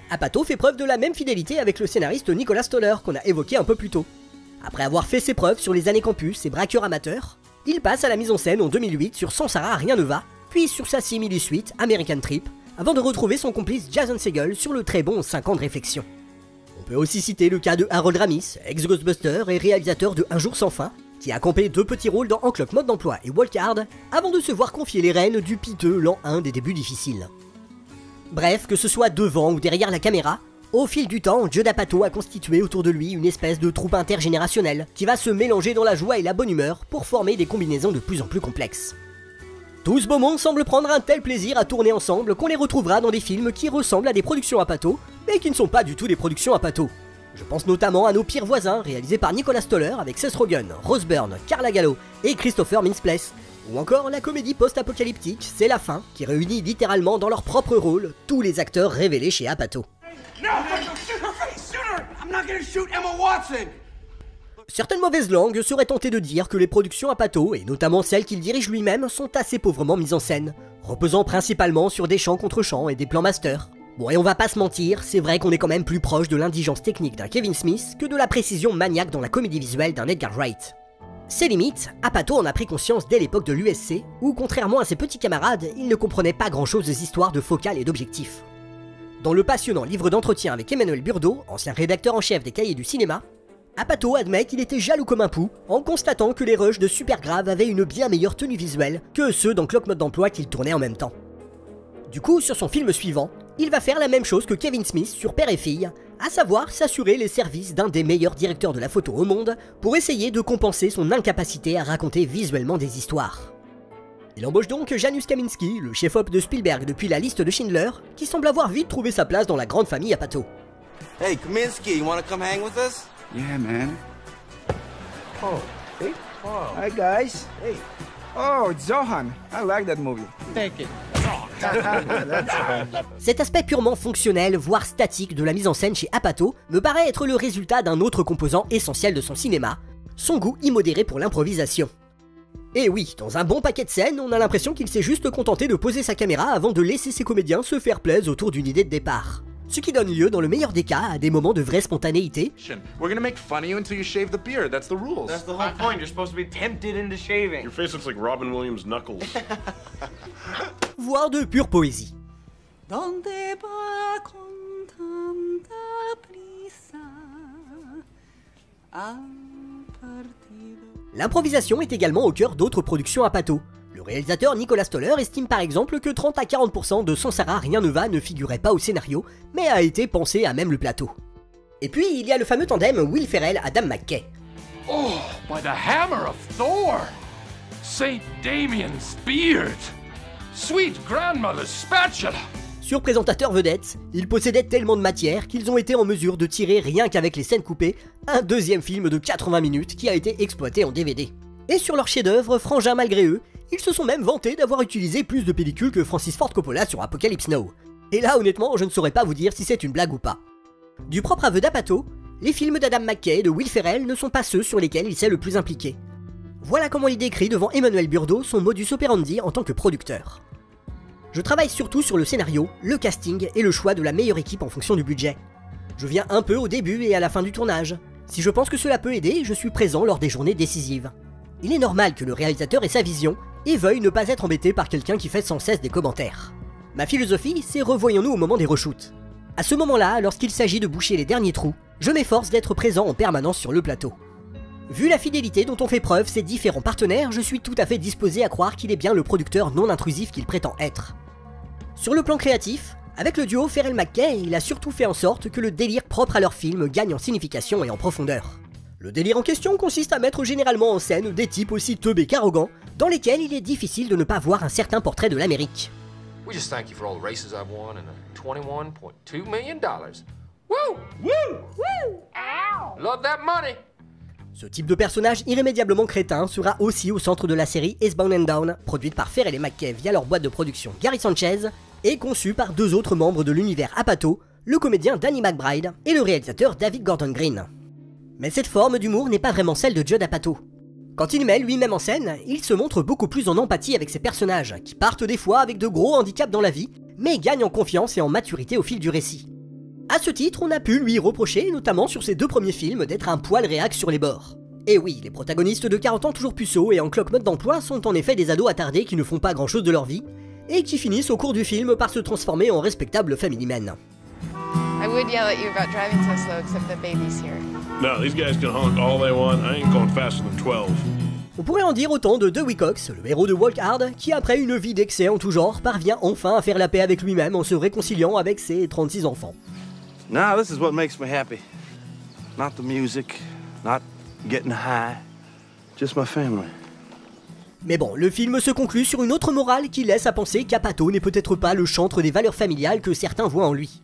Apatow fait preuve de la même fidélité avec le scénariste Nicholas Stoller qu'on a évoqué un peu plus tôt. Après avoir fait ses preuves sur les années campus et braqueurs amateurs, il passe à la mise en scène en 2008 sur Sans Sarah Rien ne va, puis sur sa simili-suite American Trip, avant de retrouver son complice Jason Segel sur le très bon 5 ans de réflexion. On peut aussi citer le cas de Harold Ramis, ex-Ghostbuster et réalisateur de Un jour sans fin, qui a campé 2 petits rôles dans Encloque Mode d'emploi et Wildcard, avant de se voir confier les rênes du piteux l'an 1 des débuts difficiles. Bref, que ce soit devant ou derrière la caméra, au fil du temps, Judd Apatow a constitué autour de lui une espèce de troupe intergénérationnelle qui va se mélanger dans la joie et la bonne humeur pour former des combinaisons de plus en plus complexes. Tout ce beau monde semble prendre un tel plaisir à tourner ensemble qu'on les retrouvera dans des films qui ressemblent à des productions Apatow, mais qui ne sont pas du tout des productions Apatow. Je pense notamment à Nos pires voisins, réalisés par Nicholas Stoller avec Seth Rogen, Rose Byrne, Carla Gallo et Christopher Mintz-Plasse. Ou encore la comédie post-apocalyptique C'est la fin, qui réunit littéralement dans leur propre rôle tous les acteurs révélés chez Apatow. Certaines mauvaises langues seraient tentées de dire que les productions Apatow, et notamment celles qu'il dirige lui-même, sont assez pauvrement mises en scène, reposant principalement sur des chants contre chants et des plans master. Bon, et on va pas se mentir, c'est vrai qu'on est quand même plus proche de l'indigence technique d'un Kevin Smith que de la précision maniaque dans la comédie visuelle d'un Edgar Wright. Ces limites, Apatow en a pris conscience dès l'époque de l'USC, où contrairement à ses petits camarades, il ne comprenait pas grand-chose des histoires de focale et d'objectifs. Dans le passionnant livre d'entretien avec Emmanuel Burdeau, ancien rédacteur en chef des Cahiers du cinéma, Apatow admet qu'il était jaloux comme un pou en constatant que les rushs de Supergrave avaient une bien meilleure tenue visuelle que ceux d'Encloque Mode d'emploi qu'il tournait en même temps. Du coup, sur son film suivant, il va faire la même chose que Kevin Smith sur Père et Fille, à savoir s'assurer les services d'un des meilleurs directeurs de la photo au monde pour essayer de compenser son incapacité à raconter visuellement des histoires. Il embauche donc Janusz Kaminski, le chef-op de Spielberg depuis La Liste de Schindler, qui semble avoir vite trouvé sa place dans la grande famille Apatow. Hey, Kaminski, you wanna come hang with us? Yeah, man. Oh, hey. Oh. Hi, guys. Hey. Oh, it's Zohan. I like that movie. Thank you. Cet aspect purement fonctionnel, voire statique de la mise en scène chez Apatow me paraît être le résultat d'un autre composant essentiel de son cinéma, son goût immodéré pour l'improvisation. Et oui, dans un bon paquet de scènes, on a l'impression qu'il s'est juste contenté de poser sa caméra avant de laisser ses comédiens se faire plaisir autour d'une idée de départ. Ce qui donne lieu, dans le meilleur des cas, à des moments de vraie spontanéité. We're gonna make fun of you until you shave the beard. That's the rules. That's the whole point. You're supposed to be tempted into shaving. Your face looks like Robin Williams' knuckles. Voire de pure poésie. L'improvisation est également au cœur d'autres productions Apatow. Le réalisateur Nicholas Stoller estime par exemple que 30 à 40% de Sans Sarah Rien ne va ne figurait pas au scénario, mais a été pensé à même le plateau. Et puis il y a le fameux tandem Will Ferrell-Adam McKay. Oh, by the hammer of Thor! Saint Damien's beard! Sweet grandmother's spatula! Sur Présentateur Vedette, ils possédaient tellement de matière qu'ils ont été en mesure de tirer rien qu'avec les scènes coupées, un deuxième film de 80 minutes qui a été exploité en DVD. Et sur leur chef-d'œuvre, frangin malgré eux, ils se sont même vantés d'avoir utilisé plus de pellicules que Francis Ford Coppola sur Apocalypse Now. Et là honnêtement, je ne saurais pas vous dire si c'est une blague ou pas. Du propre aveu d'Apatow, les films d'Adam McKay et de Will Ferrell ne sont pas ceux sur lesquels il s'est le plus impliqué. Voilà comment il décrit devant Emmanuel Burdeau son modus operandi en tant que producteur. Je travaille surtout sur le scénario, le casting et le choix de la meilleure équipe en fonction du budget. Je viens un peu au début et à la fin du tournage. Si je pense que cela peut aider, je suis présent lors des journées décisives. Il est normal que le réalisateur ait sa vision et veuille ne pas être embêté par quelqu'un qui fait sans cesse des commentaires. Ma philosophie, c'est revoyons-nous au moment des reshoots. À ce moment-là, lorsqu'il s'agit de boucher les derniers trous, je m'efforce d'être présent en permanence sur le plateau. Vu la fidélité dont ont fait preuve ces différents partenaires, je suis tout à fait disposé à croire qu'il est bien le producteur non intrusif qu'il prétend être. Sur le plan créatif, avec le duo Ferrell-McKay, il a surtout fait en sorte que le délire propre à leur film gagne en signification et en profondeur. Le délire en question consiste à mettre généralement en scène des types aussi teubés qu'arrogants, dans lesquels il est difficile de ne pas voir un certain portrait de l'Amérique. We just thank you for all the races I've won and $21.2 million. Woo! Woo! Woo! Ow! Love that money! Ce type de personnage irrémédiablement crétin sera aussi au centre de la série Eastbound and Down, produite par Ferrell et McKay via leur boîte de production Gary Sanchez, et conçue par deux autres membres de l'univers Apatow, le comédien Danny McBride et le réalisateur David Gordon Green. Mais cette forme d'humour n'est pas vraiment celle de Judd Apatow. Quand il met lui-même en scène, il se montre beaucoup plus en empathie avec ses personnages, qui partent des fois avec de gros handicaps dans la vie, mais gagnent en confiance et en maturité au fil du récit. A ce titre, on a pu lui reprocher, notamment sur ses deux premiers films, d'être un poil réac sur les bords. Et oui, les protagonistes de 40 ans toujours puceaux et en cloque mode d'emploi sont en effet des ados attardés qui ne font pas grand chose de leur vie, et qui finissent au cours du film par se transformer en respectables family men. I would yell at you about driving so slow, except the baby's here. No, these guys can honk all they want. I ain't going faster than 12. On pourrait en dire autant de Dewey Cox, le héros de Walk Hard, qui après une vie d'excès en tout genre, parvient enfin à faire la paix avec lui-même en se réconciliant avec ses 36 enfants. Now this is what makes me happy. Not the music, not getting high, just my family. Mais bon, le film se conclut sur une autre morale qui laisse à penser qu'Apatow n'est peut-être pas le chantre des valeurs familiales que certains voient en lui.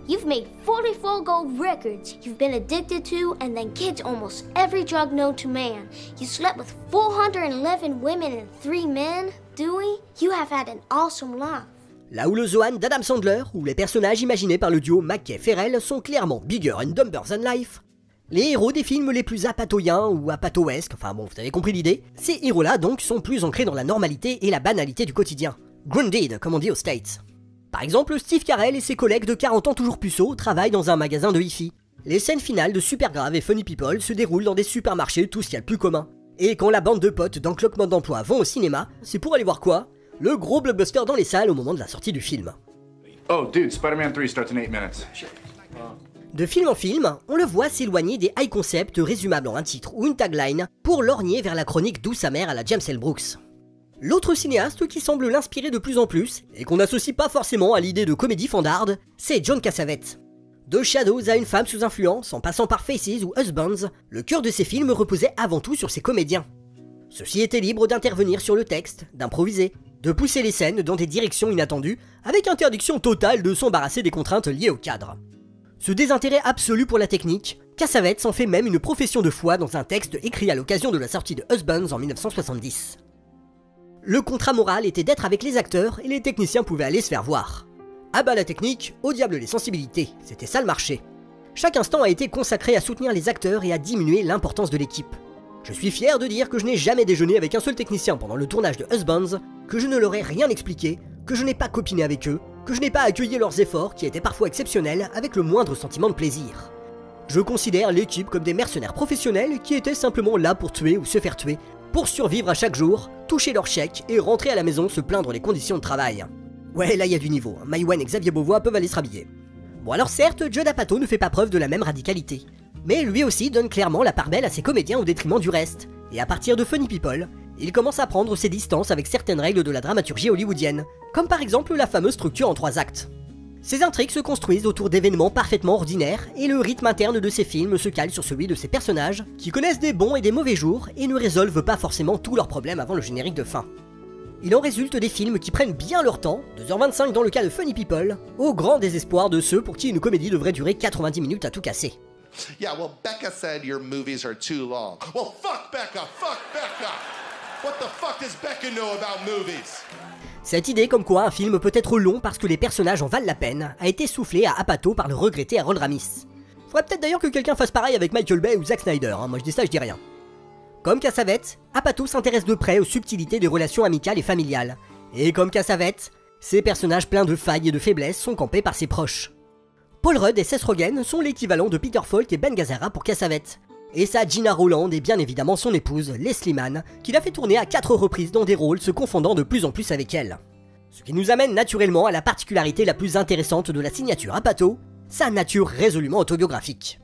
You've made 44 gold records. You've been addicted to and then kicked almost every drug known to man. You slept with 411 women and 3 men. Dewey, you have had an awesome life. Là où le Zohan d'Adam Sandler, ou les personnages imaginés par le duo McKay-Ferrell sont clairement bigger and dumber than life, les héros des films les plus apatowiens ou apatowesques, enfin bon, vous avez compris l'idée, ces héros-là donc sont plus ancrés dans la normalité et la banalité du quotidien. Grounded, comme on dit aux States. Par exemple, Steve Carell et ses collègues de 40 ans toujours puceaux travaillent dans un magasin de hi-fi. Les scènes finales de Supergrave et Funny People se déroulent dans des supermarchés, tout ce qu'il y a de plus commun. Et quand la bande de potes dans Clock Mode d'Emploi vont au cinéma, c'est pour aller voir quoi? Le gros blockbuster dans les salles au moment de la sortie du film. Oh, dude, Spider-Man 3 starts in 8 minutes. De film en film, on le voit s'éloigner des high concepts résumables en un titre ou une tagline pour lorgner vers la chronique douce amère à la James L. Brooks. L'autre cinéaste qui semble l'inspirer de plus en plus, et qu'on n'associe pas forcément à l'idée de comédie fandarde, c'est John Cassavetes. De Shadows à Une femme sous influence, en passant par Faces ou Husbands, le cœur de ses films reposait avant tout sur ses comédiens. Ceux-ci étaient libres d'intervenir sur le texte, d'improviser, de pousser les scènes dans des directions inattendues, avec interdiction totale de s'embarrasser des contraintes liées au cadre. Ce désintérêt absolu pour la technique, Cassavetes en fait même une profession de foi dans un texte écrit à l'occasion de la sortie de Husbands en 1970. Le contrat moral était d'être avec les acteurs et les techniciens pouvaient aller se faire voir. Ah bah la technique, au diable les sensibilités, c'était ça le marché. Chaque instant a été consacré à soutenir les acteurs et à diminuer l'importance de l'équipe. Je suis fier de dire que je n'ai jamais déjeuné avec un seul technicien pendant le tournage de Husbands, que je ne leur ai rien expliqué, que je n'ai pas copiné avec eux, que je n'ai pas accueilli leurs efforts qui étaient parfois exceptionnels avec le moindre sentiment de plaisir. Je considère l'équipe comme des mercenaires professionnels qui étaient simplement là pour tuer ou se faire tuer, pour survivre à chaque jour, toucher leur chèque et rentrer à la maison se plaindre des conditions de travail. Ouais, là y a du niveau, Maïwenn et Xavier Beauvois peuvent aller se rhabiller. Bon alors certes, Judd Apatow ne fait pas preuve de la même radicalité, mais lui aussi donne clairement la part belle à ses comédiens au détriment du reste, et à partir de Funny People, il commence à prendre ses distances avec certaines règles de la dramaturgie hollywoodienne, comme par exemple la fameuse structure en 3 actes. Ces intrigues se construisent autour d'événements parfaitement ordinaires, et le rythme interne de ces films se cale sur celui de ces personnages, qui connaissent des bons et des mauvais jours, et ne résolvent pas forcément tous leurs problèmes avant le générique de fin. Il en résulte des films qui prennent bien leur temps, 2h25 dans le cas de Funny People, au grand désespoir de ceux pour qui une comédie devrait durer 90 minutes à tout casser. Yeah, well, Becca said your movies are too long. Well, fuck Becca! Fuck Becca! What the fuck does Becca know about movies? Cette idée comme quoi un film peut être long parce que les personnages en valent la peine a été soufflée à Apatow par le regretté Harold Ramis. Faudrait peut-être d'ailleurs que quelqu'un fasse pareil avec Michael Bay ou Zack Snyder, hein. Moi je dis ça, je dis rien. Comme Cassavetes, Apatow s'intéresse de près aux subtilités des relations amicales et familiales. Et comme Cassavetes, ces personnages pleins de failles et de faiblesses sont campés par ses proches. Paul Rudd et Seth Rogen sont l'équivalent de Peter Falk et Ben Gazzara pour Cassavetes. Et sa Gina Rowland est bien évidemment son épouse, Leslie Mann, qui l'a fait tourner à 4 reprises dans des rôles se confondant de plus en plus avec elle. Ce qui nous amène naturellement à la particularité la plus intéressante de la signature Apatow, sa nature résolument autobiographique.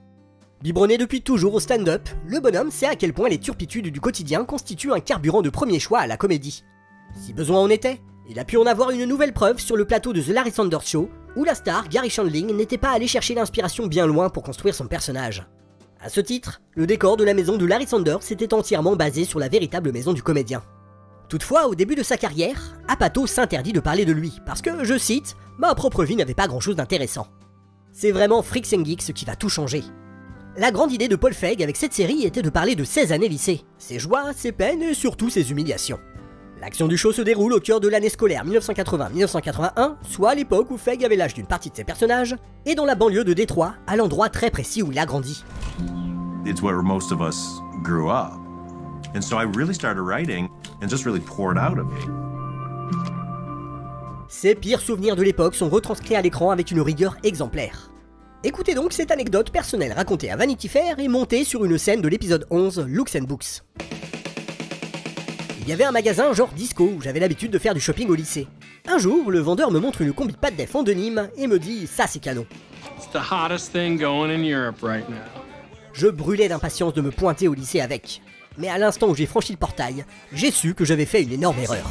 Biberonné depuis toujours au stand-up, le bonhomme sait à quel point les turpitudes du quotidien constituent un carburant de premier choix à la comédie. Si besoin en était, il a pu en avoir une nouvelle preuve sur le plateau de The Larry Sanders Show, où la star Gary Shandling n'était pas allé chercher l'inspiration bien loin pour construire son personnage. À ce titre, le décor de la maison de Larry Sanders était entièrement basé sur la véritable maison du comédien. Toutefois, au début de sa carrière, Apatow s'interdit de parler de lui, parce que, je cite, « ma propre vie n'avait pas grand chose d'intéressant ». C'est vraiment Freaks and Geeks qui va tout changer. La grande idée de Paul Feig avec cette série était de parler de ses années lycée, ses joies, ses peines et surtout ses humiliations. L'action du show se déroule au cœur de l'année scolaire 1980-1981, soit à l'époque où Feig avait l'âge d'une partie de ses personnages, et dans la banlieue de Détroit, à l'endroit très précis où il a grandi. It's where most of us grew up. And so I really started writing and just really poured out of me. Ses pires souvenirs de l'époque sont retranscrits à l'écran avec une rigueur exemplaire. Écoutez donc cette anecdote personnelle racontée à Vanity Fair et montée sur une scène de l'épisode 11, Looks and Books. Il y avait un magasin genre disco où j'avais l'habitude de faire du shopping au lycée. Un jour, le vendeur me montre une combi de pâte def en denim et me dit « ça c'est canon ». It's the hottest thing going in Europe right now. Je brûlais d'impatience de me pointer au lycée avec. Mais à l'instant où j'ai franchi le portail, j'ai su que j'avais fait une énorme erreur.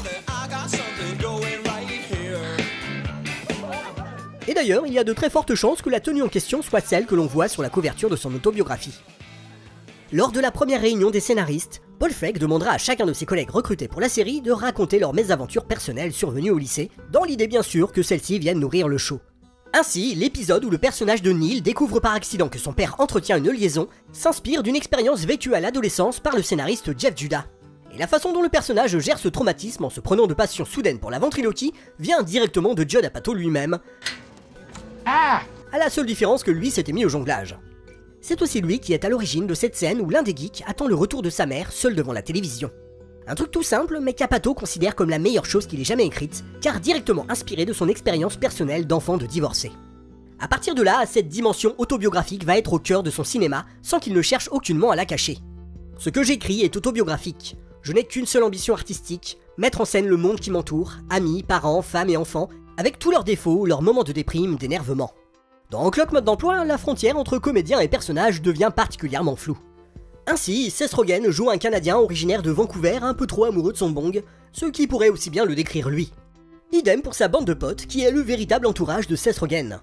Et d'ailleurs, il y a de très fortes chances que la tenue en question soit celle que l'on voit sur la couverture de son autobiographie. Lors de la première réunion des scénaristes, Paul Feig demandera à chacun de ses collègues recrutés pour la série de raconter leurs mésaventures personnelles survenues au lycée, dans l'idée bien sûr que celles-ci viennent nourrir le show. Ainsi, l'épisode où le personnage de Neil découvre par accident que son père entretient une liaison s'inspire d'une expérience vécue à l'adolescence par le scénariste Jeff Judah. Et la façon dont le personnage gère ce traumatisme en se prenant de passion soudaine pour la ventriloquie vient directement de Judd Apatow lui-même, à la seule différence que lui s'était mis au jonglage. C'est aussi lui qui est à l'origine de cette scène où l'un des geeks attend le retour de sa mère seul devant la télévision. Un truc tout simple mais qu'Apatow considère comme la meilleure chose qu'il ait jamais écrite, car directement inspiré de son expérience personnelle d'enfant de divorcé. A partir de là, cette dimension autobiographique va être au cœur de son cinéma sans qu'il ne cherche aucunement à la cacher. Ce que j'écris est autobiographique. Je n'ai qu'une seule ambition artistique, mettre en scène le monde qui m'entoure, amis, parents, femmes et enfants, avec tous leurs défauts, leurs moments de déprime, d'énervement. Dans O'Clock Mode d'emploi, la frontière entre comédien et personnage devient particulièrement floue. Ainsi, Seth Rogen joue un Canadien originaire de Vancouver un peu trop amoureux de son bong, ce qui pourrait aussi bien le décrire lui. Idem pour sa bande de potes qui est le véritable entourage de Seth Rogen.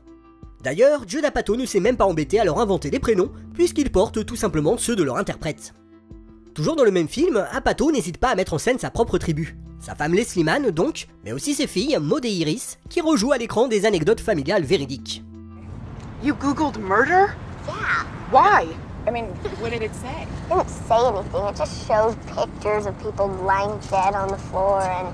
D'ailleurs, Judd Apatow ne s'est même pas embêté à leur inventer des prénoms, puisqu'ils portent tout simplement ceux de leur interprète. Toujours dans le même film, Apatow n'hésite pas à mettre en scène sa propre tribu. Sa femme Leslie Mann donc, mais aussi ses filles, Maud et Iris, qui rejouent à l'écran des anecdotes familiales véridiques. You googled murder? Yeah. Why? I mean, what did it say? It didn't say anything. It just showed pictures of people lying dead on the floor and...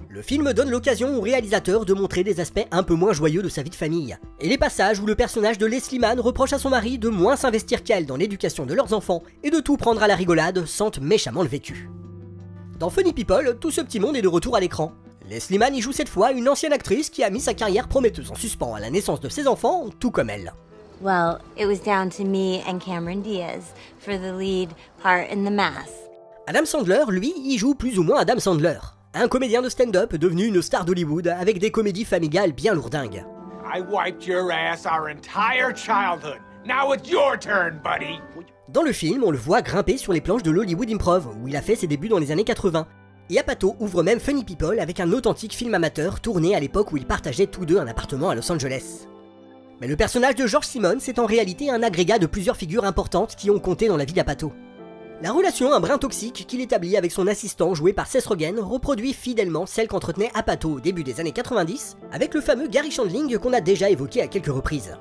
Le film donne l'occasion au réalisateur de montrer des aspects un peu moins joyeux de sa vie de famille. Et les passages où le personnage de Leslie Mann reproche à son mari de moins s'investir qu'elle dans l'éducation de leurs enfants et de tout prendre à la rigolade sentent méchamment le vécu. Dans Funny People, tout ce petit monde est de retour à l'écran. Leslie Mann y joue cette fois une ancienne actrice qui a mis sa carrière prometteuse en suspens à la naissance de ses enfants, tout comme elle. Well, it was down to me and Cameron Diaz for the lead part in The Mask. Adam Sandler, lui, y joue plus ou moins Adam Sandler, un comédien de stand-up devenu une star d'Hollywood avec des comédies familiales bien lourdingues. I wiped your ass our entire childhood. Now it's your turn, buddy. Dans le film, on le voit grimper sur les planches de l'Hollywood Improv, où il a fait ses débuts dans les années 80. Et Apatow ouvre même Funny People avec un authentique film amateur tourné à l'époque où ils partageaient tous deux un appartement à Los Angeles. Mais le personnage de George Simmons est en réalité un agrégat de plusieurs figures importantes qui ont compté dans la vie d'Apatow. La relation un brin toxique qu'il établit avec son assistant joué par Seth Rogen reproduit fidèlement celle qu'entretenait Apatow au début des années 90 avec le fameux Gary Shandling qu'on a déjà évoqué à quelques reprises.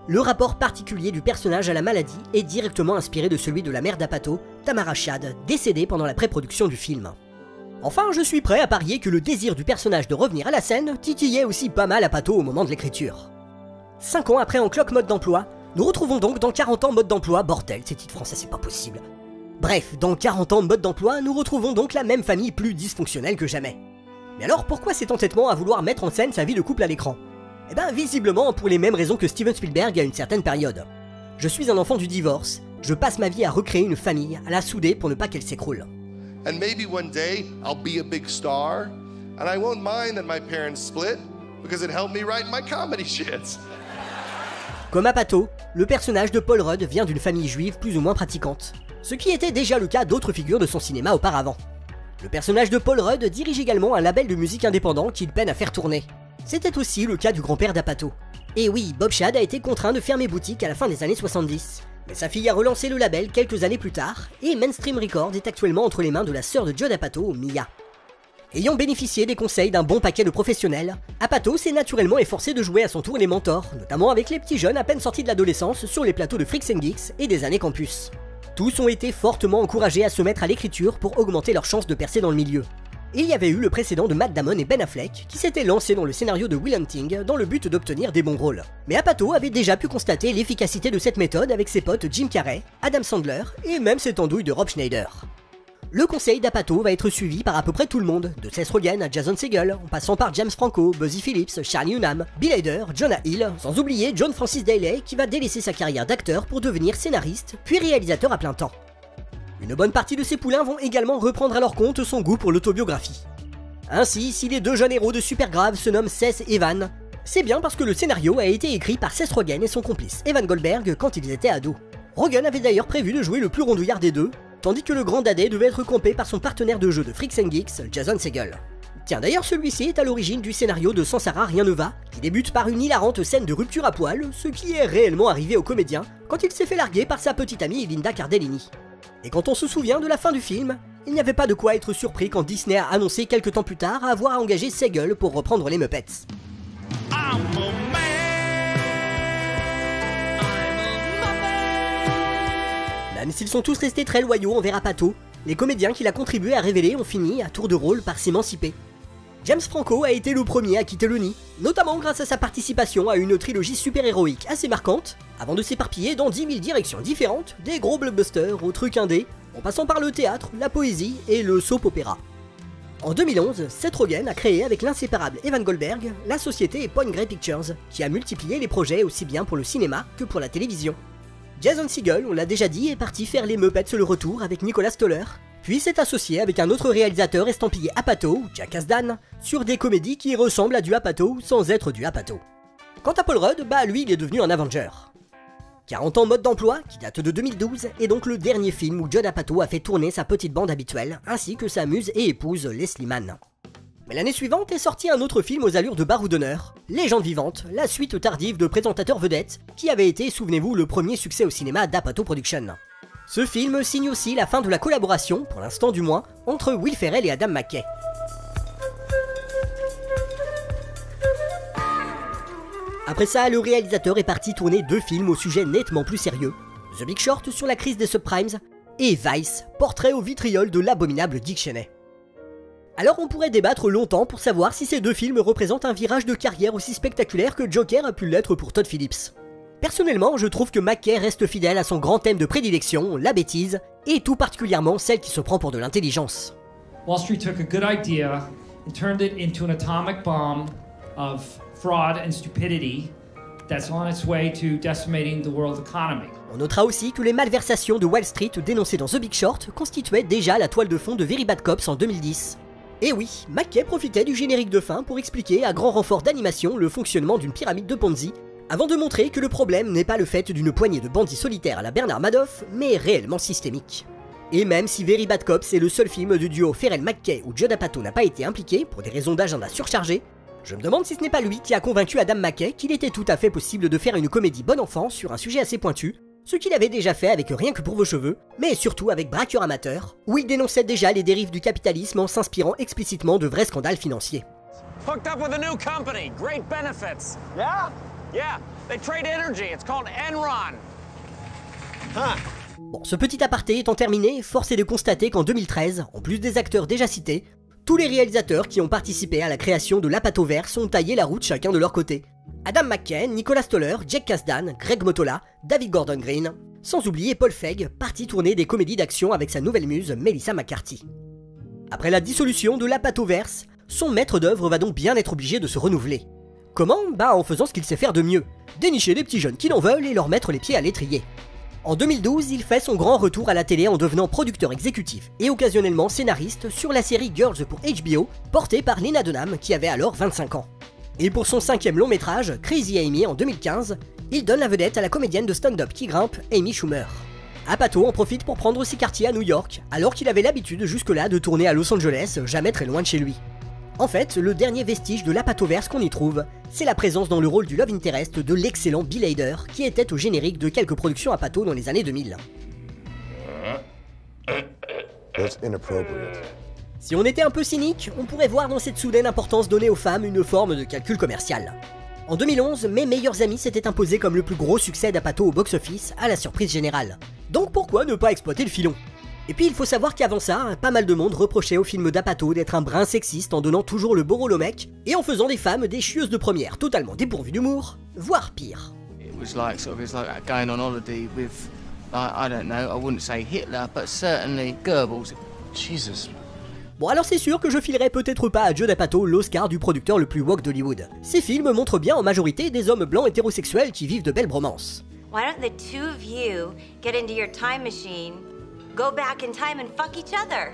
Le rapport particulier du personnage à la maladie est directement inspiré de celui de la mère d'Apatow, Tamara Shad, décédée pendant la pré-production du film. Enfin, je suis prêt à parier que le désir du personnage de revenir à la scène titillait aussi pas mal Apatow au moment de l'écriture. 5 ans après En Cloque mode d'emploi, nous retrouvons donc dans 40 ans mode d'emploi, bordel, ces titres français c'est pas possible. Bref, dans 40 ans mode d'emploi, nous retrouvons donc la même famille plus dysfonctionnelle que jamais. Mais alors pourquoi cet entêtement à vouloir mettre en scène sa vie de couple à l'écran? Eh ben visiblement pour les mêmes raisons que Steven Spielberg à une certaine période. Je suis un enfant du divorce, je passe ma vie à recréer une famille, à la souder pour ne pas qu'elle s'écroule. And maybe one day I'll be a big star, and I won't mind that my parents split, because it helped me write my comedy shits. Comme Apatow, le personnage de Paul Rudd vient d'une famille juive plus ou moins pratiquante, ce qui était déjà le cas d'autres figures de son cinéma auparavant. Le personnage de Paul Rudd dirige également un label de musique indépendant qu'il peine à faire tourner. C'était aussi le cas du grand-père d'Apatow. Et oui, Bob Shad a été contraint de fermer boutique à la fin des années 70. Mais sa fille a relancé le label quelques années plus tard, et Mainstream Records est actuellement entre les mains de la sœur de Judd Apatow, Mia. Ayant bénéficié des conseils d'un bon paquet de professionnels, Apatow s'est naturellement efforcé de jouer à son tour les mentors, notamment avec les petits jeunes à peine sortis de l'adolescence sur les plateaux de Freaks and Geeks et des années campus. Tous ont été fortement encouragés à se mettre à l'écriture pour augmenter leurs chances de percer dans le milieu. Et il y avait eu le précédent de Matt Damon et Ben Affleck qui s'étaient lancés dans le scénario de Will Hunting dans le but d'obtenir des bons rôles. Mais Apatow avait déjà pu constater l'efficacité de cette méthode avec ses potes Jim Carrey, Adam Sandler et même cette andouille de Rob Schneider. Le conseil d'Apatow va être suivi par à peu près tout le monde, de Seth Rogen à Jason Segel, en passant par James Franco, Buzzy Phillips, Charlie Hunnam, Bill Hader, Jonah Hill, sans oublier John Francis Daley qui va délaisser sa carrière d'acteur pour devenir scénariste, puis réalisateur à plein temps. Une bonne partie de ces poulains vont également reprendre à leur compte son goût pour l'autobiographie. Ainsi, si les deux jeunes héros de Supergrave se nomment Seth et Evan, c'est bien parce que le scénario a été écrit par Seth Rogen et son complice Evan Goldberg quand ils étaient ados. Rogen avait d'ailleurs prévu de jouer le plus rondouillard des deux, tandis que le grand dadais devait être campé par son partenaire de jeu de Freaks and Geeks, Jason Segel. Tiens, d'ailleurs celui-ci est à l'origine du scénario de Sans Sarah Rien ne va, qui débute par une hilarante scène de rupture à poil, ce qui est réellement arrivé au comédien quand il s'est fait larguer par sa petite amie Linda Cardellini. Et quand on se souvient de la fin du film, il n'y avait pas de quoi être surpris quand Disney a annoncé quelques temps plus tard avoir engagé Segel pour reprendre les Muppets. Même s'ils sont tous restés très loyaux envers Apatow, les comédiens qu'il a contribué à révéler ont fini, à tour de rôle, par s'émanciper. James Franco a été le premier à quitter le nid, notamment grâce à sa participation à une trilogie super-héroïque assez marquante, avant de s'éparpiller dans 10 000 directions différentes, des gros blockbusters aux trucs indés, en passant par le théâtre, la poésie et le soap opéra. En 2011, Seth Rogen a créé avec l'inséparable Evan Goldberg la société Point Grey Pictures, qui a multiplié les projets aussi bien pour le cinéma que pour la télévision. Jason Segel, on l'a déjà dit, est parti faire les Muppets le retour avec Nicholas Stoller, puis s'est associé avec un autre réalisateur estampillé Apatow, Jack Kasdan, sur des comédies qui ressemblent à du Apatow sans être du Apatow. Quant à Paul Rudd, lui il est devenu un Avenger. 40 ans mode d'emploi, qui date de 2012, est donc le dernier film où Judd Apatow a fait tourner sa petite bande habituelle, ainsi que sa muse et épouse Leslie Mann. Mais l'année suivante est sorti un autre film aux allures de baroudonneur, Légende vivante, la suite tardive de Présentateur vedette, qui avait été, souvenez-vous, le premier succès au cinéma d'Apatow Productions. Ce film signe aussi la fin de la collaboration, pour l'instant du moins, entre Will Ferrell et Adam McKay. Après ça, le réalisateur est parti tourner 2 films au sujet nettement plus sérieux, The Big Short sur la crise des subprimes, et Vice, portrait au vitriol de l'abominable Dick Cheney. Alors on pourrait débattre longtemps pour savoir si ces 2 films représentent un virage de carrière aussi spectaculaire que Joker a pu l'être pour Todd Phillips. Personnellement, je trouve que McKay reste fidèle à son grand thème de prédilection, la bêtise, et tout particulièrement celle qui se prend pour de l'intelligence. Wall Street took a good idea and turned it into an atomic bomb of fraud and stupidity that's on its way to decimating the world economy. On notera aussi que les malversations de Wall Street dénoncées dans The Big Short constituaient déjà la toile de fond de Very Bad Cops en 2010. Et oui, McKay profitait du générique de fin pour expliquer à grand renfort d'animation le fonctionnement d'une pyramide de Ponzi, avant de montrer que le problème n'est pas le fait d'une poignée de bandits solitaires à la Bernard Madoff, mais réellement systémique. Et même si Very Bad Cops est le seul film du duo Ferrell-McKay où Judd Apatow n'a pas été impliqué pour des raisons d'agenda surchargé, je me demande si ce n'est pas lui qui a convaincu Adam McKay qu'il était tout à fait possible de faire une comédie bon enfant sur un sujet assez pointu, ce qu'il avait déjà fait avec Rien que pour vos cheveux, mais surtout avec Braqueur amateur, où il dénonçait déjà les dérives du capitalisme en s'inspirant explicitement de vrais scandales financiers. Hooked up with a new company, great benefits. Yeah? Yeah, they trade energy, it's called Enron. Huh. Bon, ce petit aparté étant terminé, force est de constater qu'en 2013, en plus des acteurs déjà cités, tous les réalisateurs qui ont participé à la création de l'Apatoverse ont taillé la route chacun de leur côté. Adam McKay, Nicolas Stoller, Jake Kasdan, Greg Mottola, David Gordon Green, sans oublier Paul Feig, parti tourner des comédies d'action avec sa nouvelle muse Melissa McCarthy. Après la dissolution de l'Apatoverse, son maître d'œuvre va donc bien être obligé de se renouveler. Comment? Bah en faisant ce qu'il sait faire de mieux, dénicher des petits jeunes qui l'en veulent et leur mettre les pieds à l'étrier. En 2012, il fait son grand retour à la télé en devenant producteur exécutif et occasionnellement scénariste sur la série Girls pour HBO, portée par Lena Dunham qui avait alors 25 ans. Et pour son 5e long métrage, Crazy Amy en 2015, il donne la vedette à la comédienne de stand-up qui grimpe, Amy Schumer. Apatow en profite pour prendre ses quartiers à New York, alors qu'il avait l'habitude jusque-là de tourner à Los Angeles, jamais très loin de chez lui. En fait, le dernier vestige de l'Apatoverse qu'on y trouve, c'est la présence dans le rôle du love interest de l'excellent Bill Hader, qui était au générique de quelques productions Apatow dans les années 2000. That's inappropriate. Si on était un peu cynique, on pourrait voir dans cette soudaine importance donnée aux femmes une forme de calcul commercial. En 2011, Mes meilleurs amis s'était imposé comme le plus gros succès d'Apatow au box-office, à la surprise générale. Donc pourquoi ne pas exploiter le filon? Et puis il faut savoir qu'avant ça, pas mal de monde reprochait au film d'Apatow d'être un brin sexiste en donnant toujours le beau rôle au mec, et en faisant des femmes des chieuses de première totalement dépourvues d'humour, voire pire. It was like going on holiday with, I don't know, I wouldn't say Hitler, but certainly Goebbels. Jesus. Bon alors c'est sûr que je filerai peut-être pas à Judd Apatow l'Oscar du producteur le plus woke d'Hollywood. Ces films montrent bien en majorité des hommes blancs hétérosexuels qui vivent de belles bromances. Why don't the two of you get into your time machine, go back in time and fuck each other?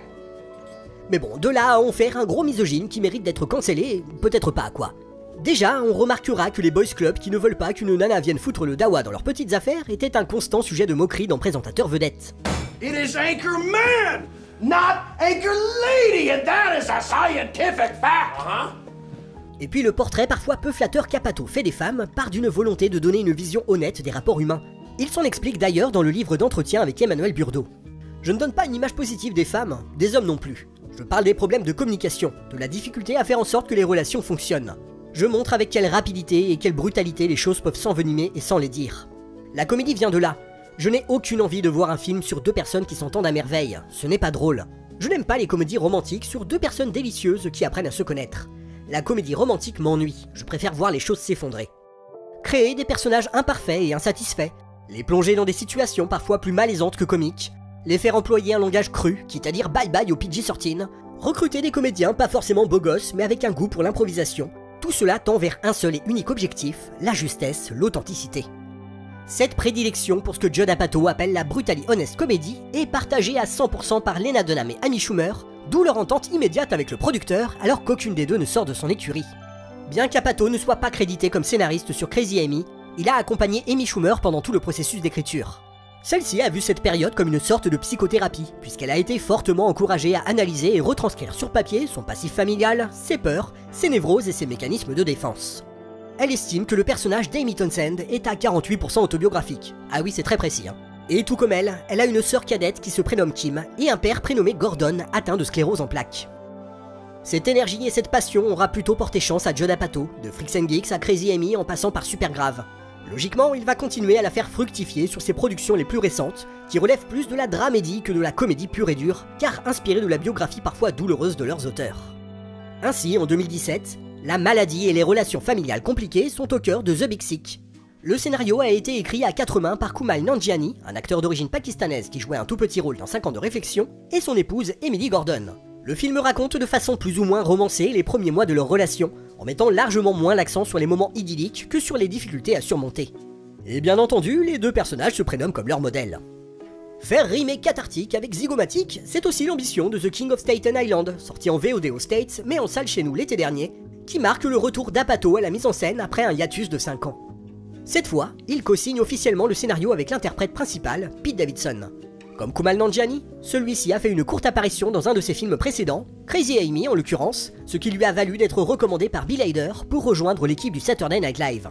Mais bon, de là à en faire un gros misogyne qui mérite d'être cancellé, peut-être pas quoi. Déjà, on remarquera que les boys clubs qui ne veulent pas qu'une nana vienne foutre le dawa dans leurs petites affaires étaient un constant sujet de moquerie dans Présentateur Vedette. It is Anchorman, not Anchor Lady, and that is a scientific fact. Et puis le portrait parfois peu flatteur qu'Apatow fait des femmes part d'une volonté de donner une vision honnête des rapports humains. Il s'en explique d'ailleurs dans le livre d'entretien avec Emmanuel Burdeau. Je ne donne pas une image positive des femmes, des hommes non plus. Je parle des problèmes de communication, de la difficulté à faire en sorte que les relations fonctionnent. Je montre avec quelle rapidité et quelle brutalité les choses peuvent s'envenimer et sans les dire. La comédie vient de là. Je n'ai aucune envie de voir un film sur deux personnes qui s'entendent à merveille, ce n'est pas drôle. Je n'aime pas les comédies romantiques sur deux personnes délicieuses qui apprennent à se connaître. La comédie romantique m'ennuie, je préfère voir les choses s'effondrer. Créer des personnages imparfaits et insatisfaits, les plonger dans des situations parfois plus malaisantes que comiques, les faire employer un langage cru, quitte à dire bye bye au PG-13, recruter des comédiens pas forcément beaux gosses mais avec un goût pour l'improvisation, tout cela tend vers un seul et unique objectif, la justesse, l'authenticité. Cette prédilection pour ce que Judd Apatow appelle la brutally honest comedy est partagée à 100% par Lena Dunham et Amy Schumer, d'où leur entente immédiate avec le producteur alors qu'aucune des deux ne sort de son écurie. Bien qu'Apatow ne soit pas crédité comme scénariste sur Crazy Amy, il a accompagné Amy Schumer pendant tout le processus d'écriture. Celle-ci a vu cette période comme une sorte de psychothérapie, puisqu'elle a été fortement encouragée à analyser et retranscrire sur papier son passif familial, ses peurs, ses névroses et ses mécanismes de défense. Elle estime que le personnage d'Amy Townsend est à 48% autobiographique. Ah oui, c'est très précis, hein. Et tout comme elle a une sœur cadette qui se prénomme Kim, et un père prénommé Gordon atteint de sclérose en plaques. Cette énergie et cette passion aura plutôt porté chance à Judd Apatow, de Freaks and Geeks à Crazy Amy en passant par Supergrave. Logiquement, il va continuer à la faire fructifier sur ses productions les plus récentes, qui relèvent plus de la dramédie que de la comédie pure et dure, car inspirées de la biographie parfois douloureuse de leurs auteurs. Ainsi, en 2017, la maladie et les relations familiales compliquées sont au cœur de The Big Sick. Le scénario a été écrit à 4 mains par Kumail Nanjiani, un acteur d'origine pakistanaise qui jouait un tout petit rôle dans 5 ans de réflexion, et son épouse Emily Gordon. Le film raconte de façon plus ou moins romancée les premiers mois de leur relation, en mettant largement moins l'accent sur les moments idylliques que sur les difficultés à surmonter. Et bien entendu, les deux personnages se prénomment comme leur modèle. Faire rimer cathartique avec zygomatique, c'est aussi l'ambition de The King of Staten Island, sorti en VOD aux States mais en salle chez nous l'été dernier, qui marque le retour d'Apatow à la mise en scène après un hiatus de 5 ans. Cette fois, il co-signe officiellement le scénario avec l'interprète principal, Pete Davidson. Comme Kumail Nanjiani, celui-ci a fait une courte apparition dans un de ses films précédents, Crazy Amy en l'occurrence, ce qui lui a valu d'être recommandé par Bill Hader pour rejoindre l'équipe du Saturday Night Live.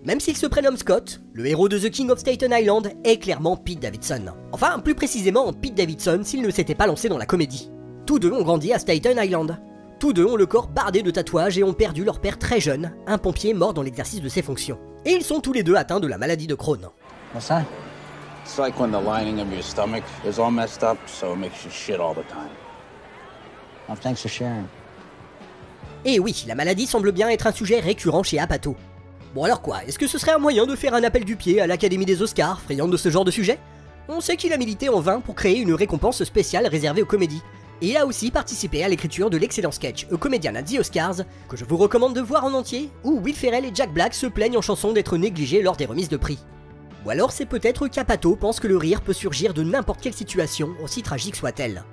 Même s'il se prénomme Scott, le héros de The King of Staten Island est clairement Pete Davidson. Enfin, plus précisément Pete Davidson s'il ne s'était pas lancé dans la comédie. Tous deux ont grandi à Staten Island. Tous deux ont le corps bardé de tatouages et ont perdu leur père très jeune, un pompier mort dans l'exercice de ses fonctions. Et ils sont tous les deux atteints de la maladie de Crohn. What's that? It's like when the lining of your stomach is all messed up, so it makes you shit all the time. Oh, thanks for sharing. Et oui, la maladie semble bien être un sujet récurrent chez Apatow. Bon alors quoi, est-ce que ce serait un moyen de faire un appel du pied à l'Académie des Oscars, friande de ce genre de sujet? On sait qu'il a milité en vain pour créer une récompense spéciale réservée aux comédies. Et il a aussi participé à l'écriture de l'excellent sketch A Comedian at the Oscars, que je vous recommande de voir en entier, où Will Ferrell et Jack Black se plaignent en chanson d'être négligés lors des remises de prix. Ou alors c'est peut-être qu'Apatow pense que le rire peut surgir de n'importe quelle situation, aussi tragique soit-elle.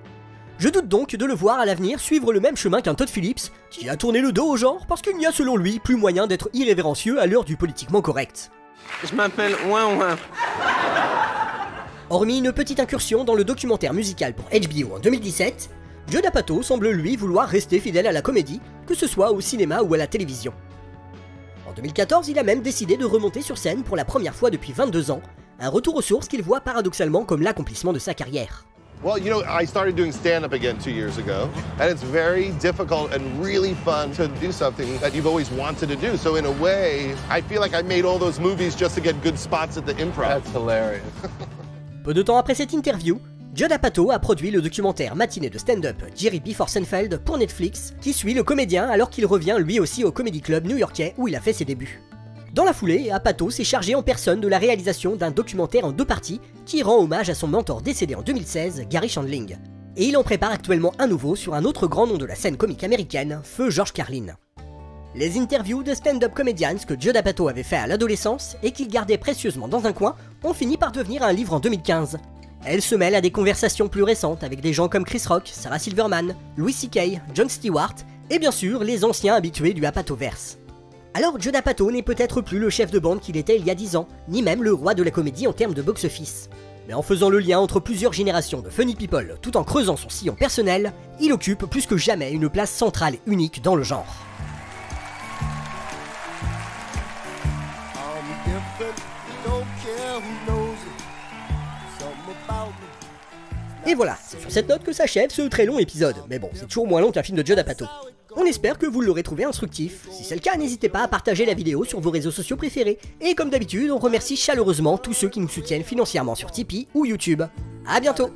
Je doute donc de le voir à l'avenir suivre le même chemin qu'un Todd Phillips, qui a tourné le dos au genre parce qu'il n'y a selon lui plus moyen d'être irrévérencieux à l'heure du politiquement correct. Je m'appelle Ouin Ouin. Hormis une petite incursion dans le documentaire musical pour HBO en 2017, Judd Apatow semble lui vouloir rester fidèle à la comédie, que ce soit au cinéma ou à la télévision. En 2014, il a même décidé de remonter sur scène pour la première fois depuis 22 ans, un retour aux sources qu'il voit paradoxalement comme l'accomplissement de sa carrière. Well, you know, I started doing stand-up again 2 years ago, and it's very difficult and really fun to do something that you've always wanted to do. So in a way, I feel like I made all those movies just to get good spots at the improv. That's hilarious. Peu de temps après cette interview, Judd Apatow a produit le documentaire matinée de stand-up Jerry Before Seinfeld pour Netflix, qui suit le comédien alors qu'il revient lui aussi au Comedy Club new-yorkais où il a fait ses débuts. Dans la foulée, Apatow s'est chargé en personne de la réalisation d'un documentaire en 2 parties qui rend hommage à son mentor décédé en 2016, Garry Shandling. Et il en prépare actuellement un nouveau sur un autre grand nom de la scène comique américaine, feu George Carlin. Les interviews de stand-up comedians que Judd Apatow avait fait à l'adolescence et qu'il gardait précieusement dans un coin ont fini par devenir un livre en 2015. Elles se mêlent à des conversations plus récentes avec des gens comme Chris Rock, Sarah Silverman, Louis C.K., Jon Stewart et bien sûr les anciens habitués du Apatowverse. Alors Judd Apatow n'est peut-être plus le chef de bande qu'il était il y a 10 ans, ni même le roi de la comédie en termes de box-office. Mais en faisant le lien entre plusieurs générations de funny people tout en creusant son sillon personnel, il occupe plus que jamais une place centrale et unique dans le genre. Et voilà, c'est sur cette note que s'achève ce très long épisode, mais bon, c'est toujours moins long qu'un film de Judd Apatow. On espère que vous l'aurez trouvé instructif, si c'est le cas n'hésitez pas à partager la vidéo sur vos réseaux sociaux préférés, et comme d'habitude on remercie chaleureusement tous ceux qui nous soutiennent financièrement sur Tipeee ou YouTube. A bientôt.